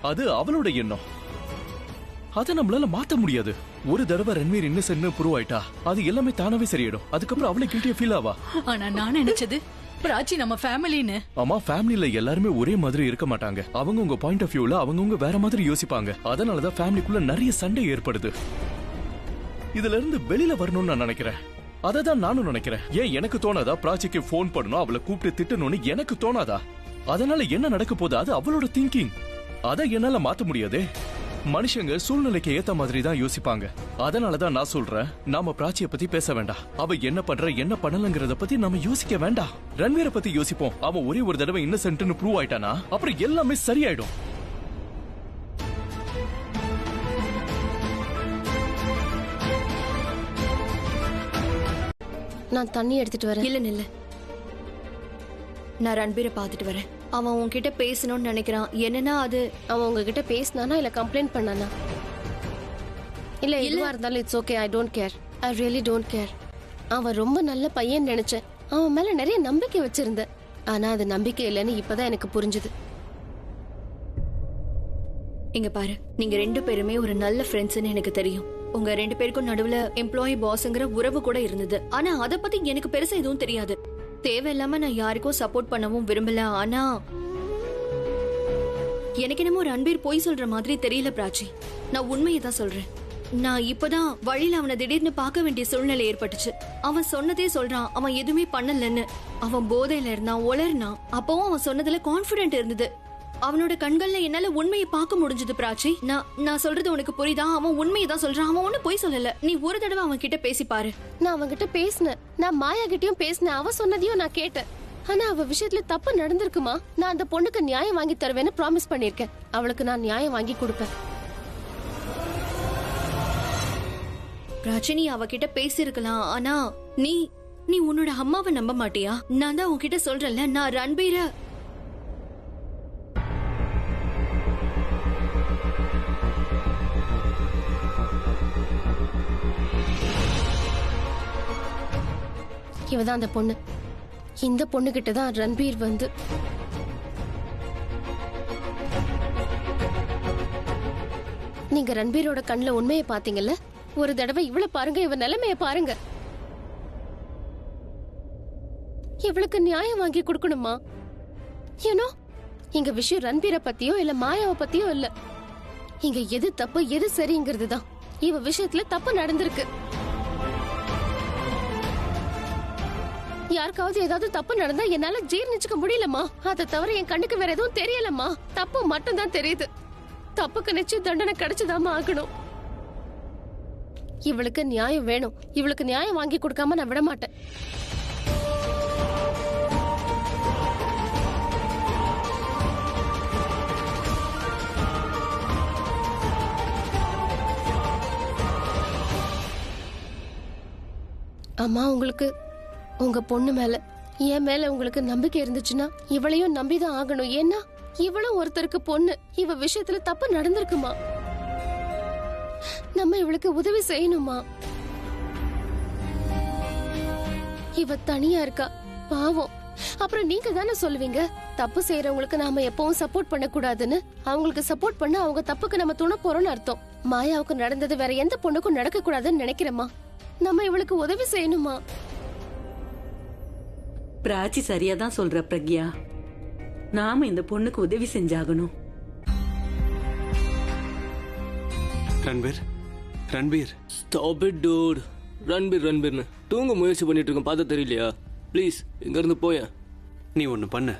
அது அவளோட எண்ணம், அத நம்மளால மாத்த முடியாது. ஒரு தடவை ரன்வீர் இன்னசென்ட்னு ப்ரூவ் ஆயிட்டா அது எல்லாமே தானாவே சரியிடும். அதுக்கப்புறம் அவளை கில்ட்டியா ஃபீல் ஆவா. ஆனா நான் நினைச்சது பிராச்சி நம்ம ஃபேமிலின்னு. ஆமா, ஃபேமிலில எல்லாருமே ஒரே மாதிரி இருக்க மாட்டாங்க. அவங்க உங்க பாயிண்ட் ஆஃப் வியூல அவங்கவுங்க வேற மாதிரி யோசிப்பாங்க. அதனாலதான் ஃபேமிலிக்குள்ள நிறைய சண்டை ஏற்படுது. இதுல இருந்து வெளியில வரணும்னு நான் நினைக்கிறேன். அதை தான் நானும் நினைக்கிறேன். ஏன் எனக்கு தோணாதா பிராச்சிக்கு ஃபோன் பண்ணணும், அவளை கூப்பிட்டு திட்டணும்னு எனக்கு தோணாதா? அதனால என்ன நடக்க போகுது அது அவளோட திங்கிங். அதை என்னால மாத்த முடியாதே. மனுஷங்க சூழ்நிலைக்கு ஏத்த மாதிரி தான் யோசிப்பாங்க. அதனாலதான் நான் சொல்றேன், நாம பிராச்சிய பத்தி பேச வேண்டாம். அவ என்ன பண்ற என்ன பண்ணலங்கிறத பத்தி நாம யோசிக்க வேண்டாம். ரன்வீரை பத்தி யோசிப்போம். அவன் ஒரே ஒரு தடவை இன்னசென்ட்னு ப்ரூவ் ஆயிட்டானா அப்புறம் எல்லாமே சரியாயிடும். நான் தண்ணி எடுத்துட்டு வரேன். இல்ல நில்ல, நான் ரன்பீரை பாத்துட்டு வரேன். அவன் உன்கிட்ட பேசணும்னு நினைக்கிறான். என்னன்னா அது அவன் உங்ககிட்ட பேசினானா இல்ல கம்ப்ளைண்ட் பண்ணானா? இல்ல எதுவா இருந்தாலும் it's okay. I don't care. I really don't care. அவன் ரொம்ப நல்ல பையன் நினைச்சேன். அவன் மேல நிறைய நம்பிக்கை வச்சிருந்தேன். ஆனா அது நம்பிக்கை இல்லைன்னு இப்பதான் எனக்கு புரிஞ்சுது. இங்க பாரு, நீங்க 2 பேருமே ஒரு நல்ல ஃப்ரெண்ட்ஸ்னு எனக்கு தெரியும். உங்க 2 பேருக்கும் நடுவுல எம்ப்ளாயி பாஸ்ங்கிற உறவு கூட இருந்தது. ஆனா அத பத்தி எனக்கு பெருசா எதுவும் தெரியாது. தேவையில்லாம நான் யாருக்கும் சப்போர்ட் பண்ணவும் விரும்பல. ஆனா எனக்கு என்னமோ ரன்பீர் போய் சொல்ற மாதிரி தெரியல பிராச்சி. நான் உண்மையை தான் சொல்றேன். நான் இப்பதான் வழியில அவனை திடீர்னு பார்க்க வேண்டிய சூழ்நிலை ஏற்பட்டுச்சு. அவன் சொன்னதே சொல்றான், அவன் எதுவுமே பண்ணலன்னு. அவன் போதையில இருந்தான், உளர்னான். அப்பவும் அவன் சொன்னதுல கான்பிடென்ட் இருந்தது. அவனோட கண்கள்ல என்னால உண்மையை பார்க்க முடிஞ்சது பிராச்சி. நான் சொல்றது உனக்கு புரியுதா? அவன் உண்மையை தான் சொல்றான். அவன் ஒண்ணு போய் சொல்லல. நீ ஒரு தடவை அவன் கிட்ட பேசி பாரு. நான் அவன்கிட்ட பேசினேன். நான் மாயா கிட்டயும் பேசினேன். அவ சொன்னதையும் நான் கேட்டேன். ஆனா அவ விஷயத்துல தப்பு நடந்திருக்குமா? நான் அந்த பொண்ணுக்கு நியாயம் வாங்கி தருவேன்னு ப்ராமிஸ் பண்ணிருக்கேன். அவளுக்கு நான் நியாயம் வாங்கி கொடுப்பேன். பிராச்சி, நீ அவகிட்ட பேசிருக்கலாம். ஆனா நீ உன்னோட அம்மாவை நம்ப மாட்டியா? நான் தான் உன்கிட்ட சொல்றேன்ல, நான் ரன்பீர இவதான் அந்த பொண்ணு. இந்த பொண்ணு கிட்டதான் ரன்பீர் வந்து நீங்க ரன்பீரோட கண்ணுல உண்மையை பாத்தீங்கல்ல? ஒரு தடவை இவளை பாருங்க, இவ நிலைமைய பாருங்க. இவளுக்கு நியாயம் வாங்கி கொடுக்கணுமா? ஏனோ இங்க விஷயம் ரன்பீரை பத்தியோ இல்ல மாயாவை பத்தியோ இல்ல. இங்க எது தப்பு எது சரிங்கிறது தான். இவ விஷயத்துல தப்பு நடந்திருக்கு. யாருக்காவது ஏதாவது தப்பு நடந்தா என்னால ஜீர்ணிச்சுக்க முடியலமா. அதை தவிர என் கண்ணுக்கு வேற எதுவும் தெரியலமா. தப்பு மட்டும் தான் தெரியுது. தப்புக்கு நிச்சயம் தண்டனை கிடைச்சுதாமா ஆகணும். இவளுக்கு நியாயம் வேணும். இவளுக்கு நியாயம் வாங்கி கொடுக்காம நான் விட மாட்டேன். அம்மா, உங்களுக்கு உங்க பொண்ணு மேல என் மேல உங்களுக்கு நம்பிக்கை இருந்துச்சுன்னா இவளையும் நம்பிதான் ஆகணும். ஏன்னா இவளும் ஒருத்தருக்கு பொண்ணு. இவ விஷயத்துல தப்பு நடந்திருக்குமா? நம்ம இவளுக்கு உதவி செய்யணுமா? இவ தனியா இருக்கா, பாவம். அப்புறம் நீங்க தானே சொல்லுவீங்க, தப்பு செய்யறவங்களுக்கு நாம எப்பவும் சப்போர்ட் பண்ண கூடாதுன்னு. அவங்களுக்கு சப்போர்ட் பண்ண அவங்க தப்புக்கு நம்ம துணை போறோம்னு அர்த்தம். மாயாவுக்கு நடந்தது வேற எந்த பொண்ணுக்கும் நடக்க கூடாதுன்னு நினைக்கிறேமா. நம்ம இவளுக்கு உதவி செய்யணுமா? பிராச்சி சரியாதான் சொல்ற பிரக்யா. நாம இந்த பொண்ணுக்கு உதவி செஞ்சாகணும். Ranbir stop it dude. ரன்பீர்னு தூங்க முயற்சி பண்ணிட்டு இருக்கேன், பார்த்தா தெரியலையா? ப்ளீஸ் இங்க இருந்து போய. நீ ஒண்ணு பண்ணு,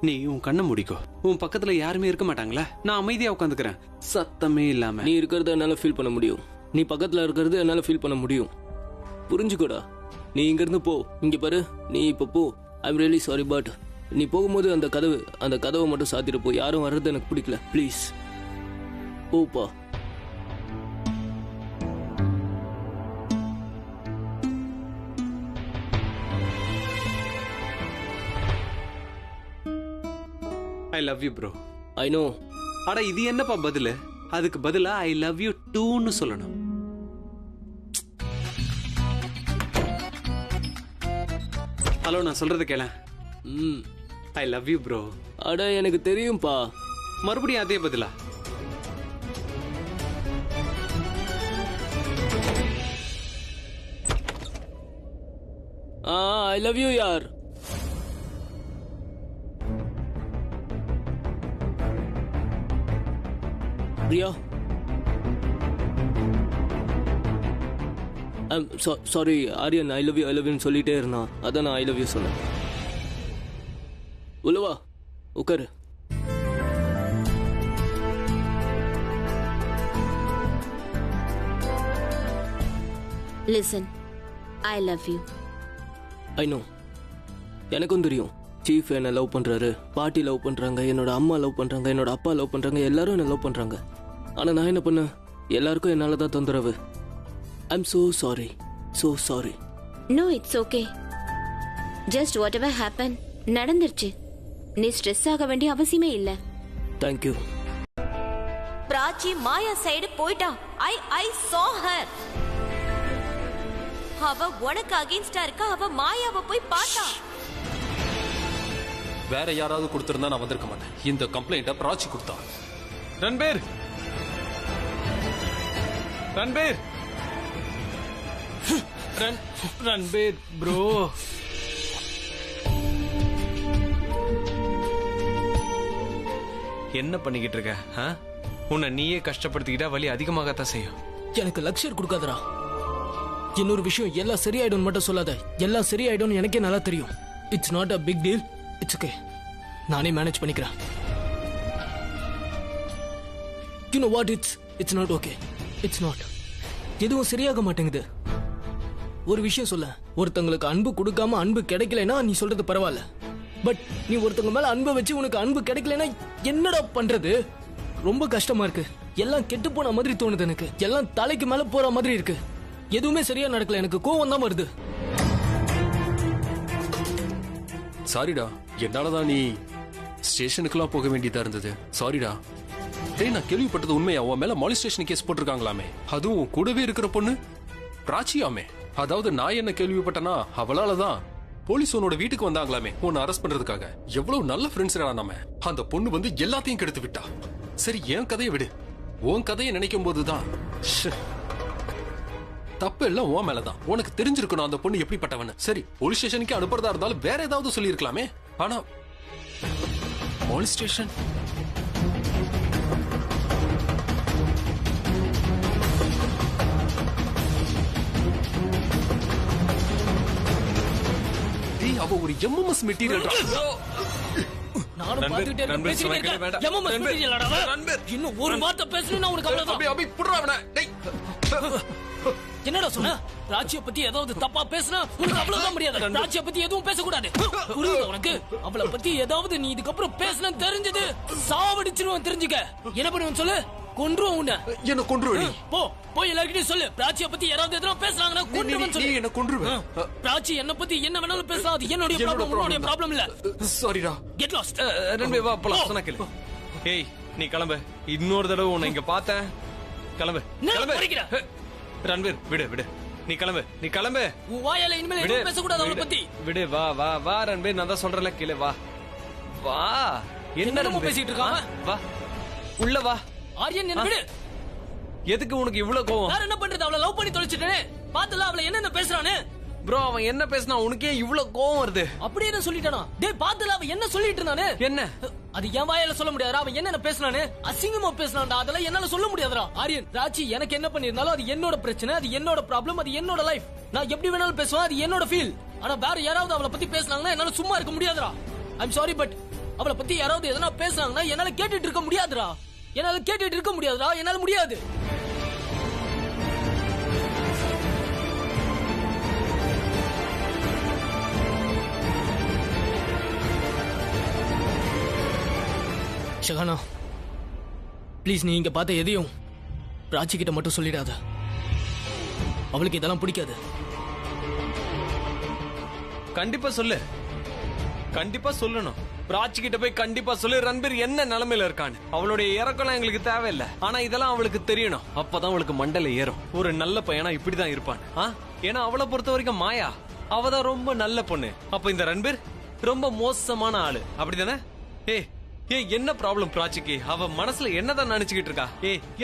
நீ உன் கண்ணை முடிக்கோ. உன் பக்கத்துல யாருமே இருக்க மாட்டாங்களா? நான் அமைதியா உட்காந்துக்கிறேன், சத்தமே இல்லாம. நீ இருக்கிறத என்னால ஃபீல் பண்ண முடியும். நீ பக்கத்துல இருக்கிறது என்னால ஃபீல் பண்ண முடியும். புரிஞ்சுக்கோடா. நீ இங்க இருந்து போ. இங்க பாரு, நீ இப்ப போ. ஐம் ரியலி சாரி, பட் நீ போகும்போது அந்த கதவை மட்டும் சாத்திட்டு போ. யாரும் வர்றது எனக்கு பிடிக்கல. ப்ளீஸ் போப்பா. ஐ love you bro. I know. அட இது என்னப்பா பதிலு? அதுக்கு பதிலா ஐ லவ் யூ டூன்னு சொல்லணும். ஹலோ, நான் சொல்றது கேள. I love you bro. அட எனக்கு தெரியும்பா. மறுபடியும் அதே பதிலா? ஐ லவ் யூ யார். Priya, sorry Aryan, I love யூன்னு சொல்லிட்டே இருந்தான், அதான் நான் ஐ லவ் யூ சொன்னேன். உள்ளவா உட்காரு. Listen, I love you. I know, எனக்கும் தெரியும். சீஃப் என்ன லவ் பண்றாரு, பாட்டி லவ் பண்றாங்க, என்னோட அம்மா லவ் பண்றாங்க, என்னோட அப்பா லவ் பண்றாங்க, எல்லாரும் என்ன லவ் பண்றாங்க. ஆனா நான் என்ன பண்ண, எல்லாருக்கும் என்னால தான் தொந்தரவு. I am so sorry. No, it's okay. Just whatever happen நடந்துருச்சு. நீ ஸ்ட்ரெஸ் ஆக வேண்டிய அவசியமே இல்ல. தேங்க்யூ. பிராச்சி மாயா சைடு போயிட்டா. ஐ saw her. அவ உனக்கு அகைன்ஸ்டா இருக்கா. அவ மாயாவை போய் பார்த்தா. வேற யாராவது கொடுத்திருந்தா நான் வந்திருக்க மாட்டேன். இந்த கம்ப்ளைண்ட பிராச்சி கொடுத்தா. ரன்பீர் ரன்பீர் ப்ரோ, என்ன பண்ணிக்கிட்டு இருக்க? உன்னை நீயே கஷ்டப்படுத்திக்கிட்டா வலி அதிகமாகத்தான் செய்யும். எனக்கு லக்ஷர் கொடுக்காதடா. இன்னொரு விஷயம், எல்லாம் சரியாயிடும் மட்டும் சொல்லாத. எல்லாம் சரியாயிடும் எனக்கே நல்லா தெரியும். It's not a big deal. It's okay, நானே மேனேஜ் பண்ணிக்கிறேன். You know what, it's not okay. It's not. எதுவும் சரியாக மாட்டேங்குது. ஒரு விஷயம் சொல்ல, ஒருத்தங்களுக்கு அன்பு கொடுக்காம அன்பு கிடைக்கலனா நீ சொல்றது பரவாயில்ல. பட் நீ ஒருத்தங்க மேல அன்பை வச்சு உனக்கு அன்பு கிடைக்கலனா என்னடா பண்றது? ரொம்ப கஷ்டமா இருக்கு. எல்லாம் கெட்டு போன மாதிரி தோணுது எனக்கு. எல்லாம் தலைக்கு மேல போற மாதிரி இருக்கு. எதுவுமே சரியா நடக்கல. எனக்கு கோவம் தான் வருது. சாரிடா, என்னாலதான் நீ ஸ்டேஷனுக்குலாம் போக வேண்டியதா இருந்தது. சாரிடா. டேய், நான் கேள்விப்பட்டது உண்மையா? உன் மேல மாலி ஸ்டேஷன் கேஸ் போட்டிருக்காங்களாமே. அதுவும் கூடவே இருக்கிற பொண்ணு பிராச்சியாமே. அதாவது நான் என்ன கேள்விப்பட்டனா, அவளாலதான் போலீஸ் உன்னோட வீட்டுக்கு வந்தாங்களாமே உன்னை அரெஸ்ட் பண்றதுக்காக. எவ்வளவு நல்ல ஃப்ரெண்ட்ஸ் நாம. அந்த பொண்ணு வந்து எல்லாத்தையும் கெடுத்து விட்டா. சரி, என் கதையை விடு. உன் கதையை நினைக்கும் போதுதான் தப்பு எல்லாம் உன் மேலதான். உனக்கு தெரிஞ்சிருக்கணும் அந்த பொண்ணு எப்படிப்பட்டவன்னு. சரி, போலீஸ் ஸ்டேஷனுக்கு அனுப்புறதா இருந்தாலும் வேற ஏதாவது சொல்லி இருக்கலாமே. ஆனா போலீஸ் ஸ்டேஷன் அவ ஒரு எம்எம்எஸ் மெட்டீரியல். நானும் பாத்துட்டே இருக்கேன். எம்எம்எஸ் மெட்டீரியல்டா அவ. இன்னும் ஒரு வார்த்தை பேசணும்னா உனக்கு அவ்வளவுதான். அபி புடுறா அவனை. டேய், என்னடா சொன்ன? ராஜ்ய பத்தி ஏதாவது தப்பா பேசினா உனக்கு அவ்வளவுதான் முடியாது. ராஜ்ய பத்தி எதுவும் பேசக்கூடாது. புரியுதா உனக்கு? அவளை பத்தி ஏதாவது நீ இதுக்கப்புறம் பேசினா தெரிஞ்சது சாவடிச்சிருவான். தெரிஞ்சுக்க. என்ன பண்ணுவேன்னு சொல்லு? கொன்றுவோம் உன்னை. என்ன கொன்றுவேன்? போய் எல்லார்கிட்டயும் சொல்லு. பிராச்சியை பத்தி யாராவது எதுவும் பேசுறாங்கன்னா கொன்றுவேன் சொல்லு. என்ன கொன்றுவேன்? பிராச்சி என்ன பத்தி என்ன வேணாலும் பேசலாம். அது என்னோட ப்ராப்ளம், உன்னோட ப்ராப்ளம் இல்ல. சாரிடா. Get lost. ரன்பே வா போலாம். சொன்னா கேளு. ஏய், நீ கிளம்பு. இன்னொரு தடவை உன்னை இங்க பார்த்தேன். கிளம்பு. ரன்பீர் விடு. நீ கிளம்பு. உன் வாயால இனிமேல் எதுவும் பேசக்கூடாது அவளை பத்தி. விடு. வா ரன்பீர், நான் தான் சொல்றேன்ல, கீழே வா. என்ன பேசிட்டு இருக்கான்? வா, உள்ள வா. ஆரியன், என்ன விடு. எதுக்கு உனக்கு இவ்வளவு கோவம்? வேற என்ன பண்றது? அவளை லவ் பண்ணி தொலைச்சிட்டேனே. பாத்தல அவளை என்ன பேசுறானே. ப்ரோ, அவன் என்ன பேசினா உனக்கே இவ்வளவு கோவம் வருது? அப்படியே என்ன சொல்லிட்டானா? டேய், பாத்தல அவன் என்ன சொல்லிட்டு இருந்தானே. என்ன? அது என் வாயால சொல்ல முடியாதுடா. அவன் என்ன பேசுறானே, அசிங்கமா பேசுறான்டா. அதெல்லாம் என்னால சொல்ல முடியாதுடா. ஆரியன், ராஜி எனக்கு என்ன பண்ணிருந்தாலும் அது என்னோட பிரச்சனை, அது என்னோட ப்ராப்ளம், அது என்னோட லைஃப். நான் எப்படி வேணாலும் பேசுவேன், அது என்னோட ஃபீல். ஆனா வேற யாராவது அவளை பத்தி பேசுனாங்கன்னா என்னால சும்மா இருக்க முடியாதுடா. ஐ எம் சாரி, பட் அவளை பத்தி யாராவது எதனா பேசுனாங்கன்னா என்னால கேட்டுட்டு இருக்க முடியாதுடா. என்னால முடியாது. ஷகானா, ப்ளீஸ், நீ இங்க பார்த்த எதையும் ராஜி கிட்ட மட்டும் சொல்லிடாத. அவளுக்கு இதெல்லாம் பிடிக்காது. கண்டிப்பா சொல்லு. கண்டிப்பா சொல்லணும். பிராச்சி கிட்ட போய் கண்டிப்பா சொல்லு ரன்பீர் என்ன நிலைமையில இருக்கான்னு. அவளுடைய இறக்கம் எங்களுக்கு தேவையில்லை. ஆனா இதெல்லாம் அவளுக்கு தெரியணும். அப்பதான் அவளுக்கு மண்டல ஏறும். ஒரு நல்ல பையனா இப்படிதான் இருப்பான். ஏன்னா அவளை பொறுத்த வரைக்கும் மாயா அவதான் ரொம்ப நல்ல பொண்ணு. அப்ப இந்த ரன்பீர் ரொம்ப மோசமான ஆளு. அப்படிதானே? ஏய், என்ன ப்ராப்ளம் பிராச்சிக்கு? அவ மனசுல என்னதான் நினைச்சுக்கிட்டு இருக்கா?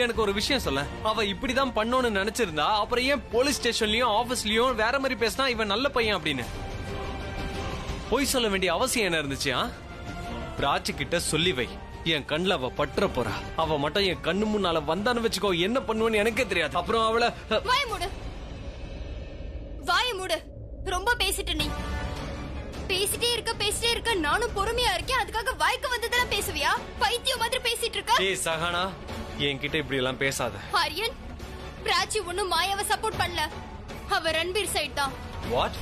எனக்கு ஒரு விஷயம் சொல்ல. அவ இப்படிதான் பண்ணோன்னு நினைச்சிருந்தா அப்புறம் ஏன் போலீஸ் ஸ்டேஷன்லயும் ஆபீஸ்லயும் வேற மாதிரி பேசினா இவன் நல்ல பையன் அப்படின்னு பொய் சொல்ல வேண்டிய அவசியம் என்ன இருந்துச்சு? பிராச்சி கிட்ட சொல்லி வை. என் கண்ணுல அவ பற்ற போறா. அவ மட்டும் என் கண்ணு முன்னால வந்தான்னு வச்சுக்கோ, என்ன பண்ணுவேன்னு எனக்கே தெரியாது. அப்புறம் அவளை வாய மூடு. ரொம்ப பேசிட்டு நீ பேசிட்டே இருக்க நானும் பொறுமையா இருக்கேன். அதுக்காக வாய்க்கு வந்ததெல்லாம் பேசுவியா? பைத்தியம் மாதிரி பேசிட்டு இருக்க. ஏய் சஹானா, என்கிட்ட இப்படி எல்லாம் பேசாத. ஆரியன், பிராச்சி ஒண்ணும் மாயாவை சப்போர்ட் பண்ணல. அவ ரன்பீர் சைடு தான். வாட்?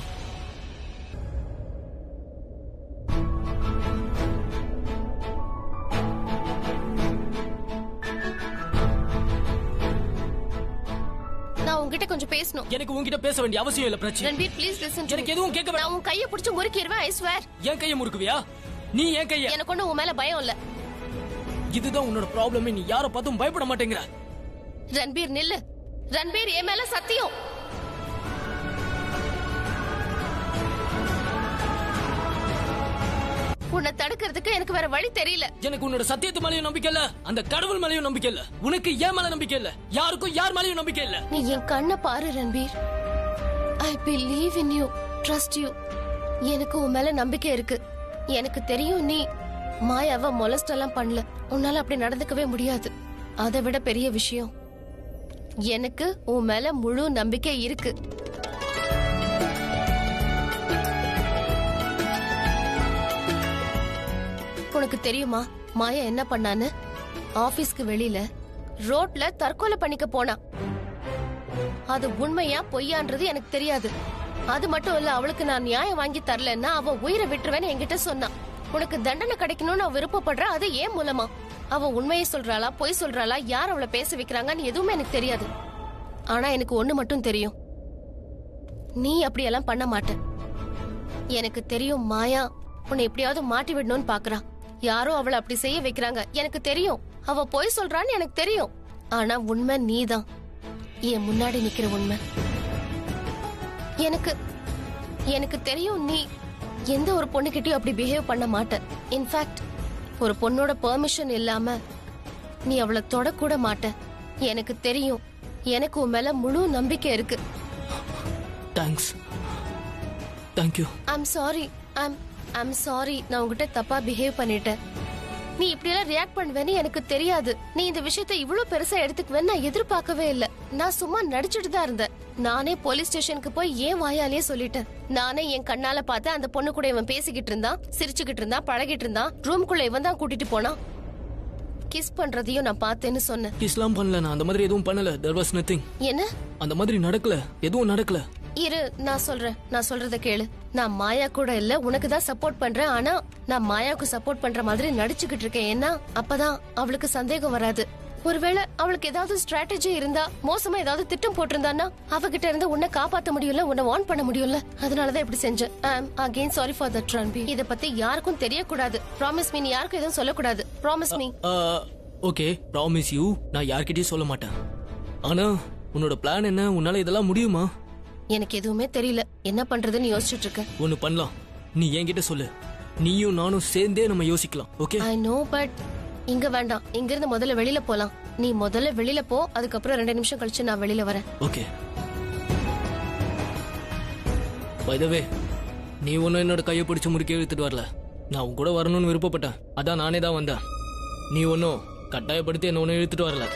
நான் உன்கிட்ட கொஞ்சம் பேசணும். எனக்கு உன்கிட்ட பேச வேண்டிய அவசியம் இல்ல பிராச்சி. Ranbir please listen. எனக்கு எதுவும் கேட்க வேண்டாம். நான் உன் கையை பிடிச்சு முறுக்கிடுவேன். I swear. என் கையை முறுக்குவியா? நீ என் கையை. எனக்கு ஒண்ணு உன் மேல பயம் இல்ல. இதுதான் உன்னோட ப்ராப்ளம். நீ யாரை பார்த்தும் பயப்பட மாட்டேங்கிற. ரன்பீர் நில்லு. ரன்பீர் என் மேல சத்தியம். உன்னை தடுக்கிறதுக்கு எனக்கு வேற வழி தெரியல. எனக்கு உன்னோட சத்தியத்து மேலயும் நம்பிக்கை இல்ல, அந்த கடவுள் மேலயும் நம்பிக்கை இல்ல, உனக்கு ஏன் மேல நம்பிக்கை இல்ல, யாருக்கும் யார் மேலயும் நம்பிக்கை இல்ல. நீ என் கண்ணை பாரு Ranbir. I believe in you, trust you. எனக்கு உன் மேல நம்பிக்கை இருக்கு. எனக்கு தெரியும் நீ மாயாவை மொலஸ்ட் எல்லாம் பண்ணல. உன்னால அப்படி நடந்துக்கவே முடியாது. அதை விட பெரிய விஷயம், எனக்கு உன் மேல முழு நம்பிக்கை இருக்கு. உனக்கு தெரியுமா மாயா என்ன பண்ணான்னு? ஆபீஸ்க்கு வெளியில ரோட்ல தற்கொலை பண்ணிக்க போனா. அது உண்மையா பொய்யான்றது எனக்கு தெரியாது. அது மட்டும் இல்ல, அவளுக்கு நான் நியாயம் வாங்கி தரலன்னா அவ உயிரை விட்டுருவேன்னு என்கிட்ட சொன்னான். உனக்கு தண்டனை கிடைக்கணும்னு அவ விருப்பப்படுற, அது ஏன் மூலமா? அவ உண்மையை சொல்றாளா பொய் சொல்றாளா, யார் அவளை பேச வைக்கிறாங்கன்னு எதுவுமே எனக்கு தெரியாது. ஆனா எனக்கு ஒண்ணு மட்டும் தெரியும், நீ அப்படியெல்லாம் பண்ண மாட்ட. எனக்கு தெரியும் மாயா உன்னை எப்படியாவது மாட்டி விடணும்னு பாக்குறா. யாரோ அவளை அப்படி செய்ய வைக்கிறாங்க. எனக்கு தெரியும் அவ பொய் சொல்றான்னு எனக்கு தெரியும். ஆனா உண்மை நீதான், என் முன்னாடி நிக்கிற உண்மை. எனக்கு தெரியும் நீ எந்த ஒரு பொண்ணுகிட்டயும் அப்படி பிஹேவ் பண்ண மாட்ட. இன்ஃபேக்ட் ஒரு பொண்ணோட பெர்மிஷன் இல்லாம நீ அவளை தொடக்கூட மாட்ட. எனக்கு தெரியும். எனக்கு உன் மேல முழு நம்பிக்கை இருக்கு. Thanks. Thank you. I'm sorry. I'm sorry. நான் உங்ககிட்ட தப்பா பிஹேவ் பண்ணிட்டேன். நீ இப்படியெல்லாம் ரியாக்ட் பண்ணுவேன்னு எனக்கு தெரியாது. நீ இந்த விஷயத்தை இவ்வளவு பெருசா எடுத்துக்குவேன்னு நான் எதிர்பார்க்கவே இல்ல. நான் சும்மா நடிச்சுட்டு தான் இருந்தேன். நானே போலீஸ் ஸ்டேஷனுக்கு போய் ஏன் வாயாலேயே சொல்லிட்டேன். நானே என் கண்ணால பார்த்து அந்த பொண்ணு கூட இவன் பேசிக்கிட்டு இருந்தான், சிரிச்சுக்கிட்டு இருந்தான், பழகிட்டு இருந்தான். ரூம்குள்ள இவன் தான் கூட்டிட்டு போனான். கிஸ் பண்றதையும் நான் பார்த்தேன்னு சொன்னேன். கிஸ்லாம் பண்ணல, நான் அந்த மாதிரி எதுவும் பண்ணல. there was nothing. என்ன? அந்த மாதிரி நடக்கல, எதுவும் நடக்கல. இரு, நான் சொல்றத கேளு. நான் மாயா கூட இல்ல, உனக்கு தான் சப்போர்ட் பண்றேன். ஆனா நான் மாயாவுக்கு சப்போர்ட் பண்ற மாதிரி நடிச்சுக்கிட்டு இருக்கேன். ஏன்னா அப்பதான் அவளுக்கு சந்தேகம் வராது. ஒருவேளை அவளுக்கு ஏதாவது ஸ்ட்ராட்டஜி இருந்தா, மோசமா ஏதாவது திட்டம் போட்டிருந்தான்னா அவகிட்ட இருந்து உன்னை காப்பாத்த முடியல, உன்னை வார்ன் பண்ண முடியல. அதனாலதான் இப்படி செஞ்சேன். Again sorry for that Ranbir. இத பத்தி யாருக்கும் தெரியக்கூடாது. ப்ராமிஸ் மீ, நீ யாருக்கும் எதுவும் சொல்லக்கூடாது. Promise me. Okay, promise you. நான் யார்கிட்டயும் சொல்ல மாட்டேன். ஆனா உன்னோட பிளான் என்ன? உன்னால இதெல்லாம் முடியுமா? எனக்கு எதுவுமே தெரியல, என்ன பண்றதுன்னு யோசிச்சுட்டு இருக்கேன். ஒன்னு பண்ணலாம், நீ என்கிட்ட சொல்லு. நீயும் நானும் சேர்ந்தே நம்ம யோசிக்கலாம். ஓகே? ஐ நோ, பட் இங்க வேண்டாம். இங்க இருந்து முதல்ல வெளியில போலாம். நீ முதல்ல வெளியில போ, அதுக்கப்புறம் 2 நிமிஷம் கழிச்சு நான் வெளியில வரேன். ஓகே. பை தி வே, நீ ஒன்னும் என்னோட கையை பிடிச்சு முறுக்கி இழுத்துட்டு வரல. நான் உன் கூட வரணும்னு விருப்பப்பட்டேன், அதான் நானே தான் வந்தேன். நீ ஒன்னும் கட்டாயப்படுத்தி என்ன ஒன்னும் இழுத்துட்டு வரல.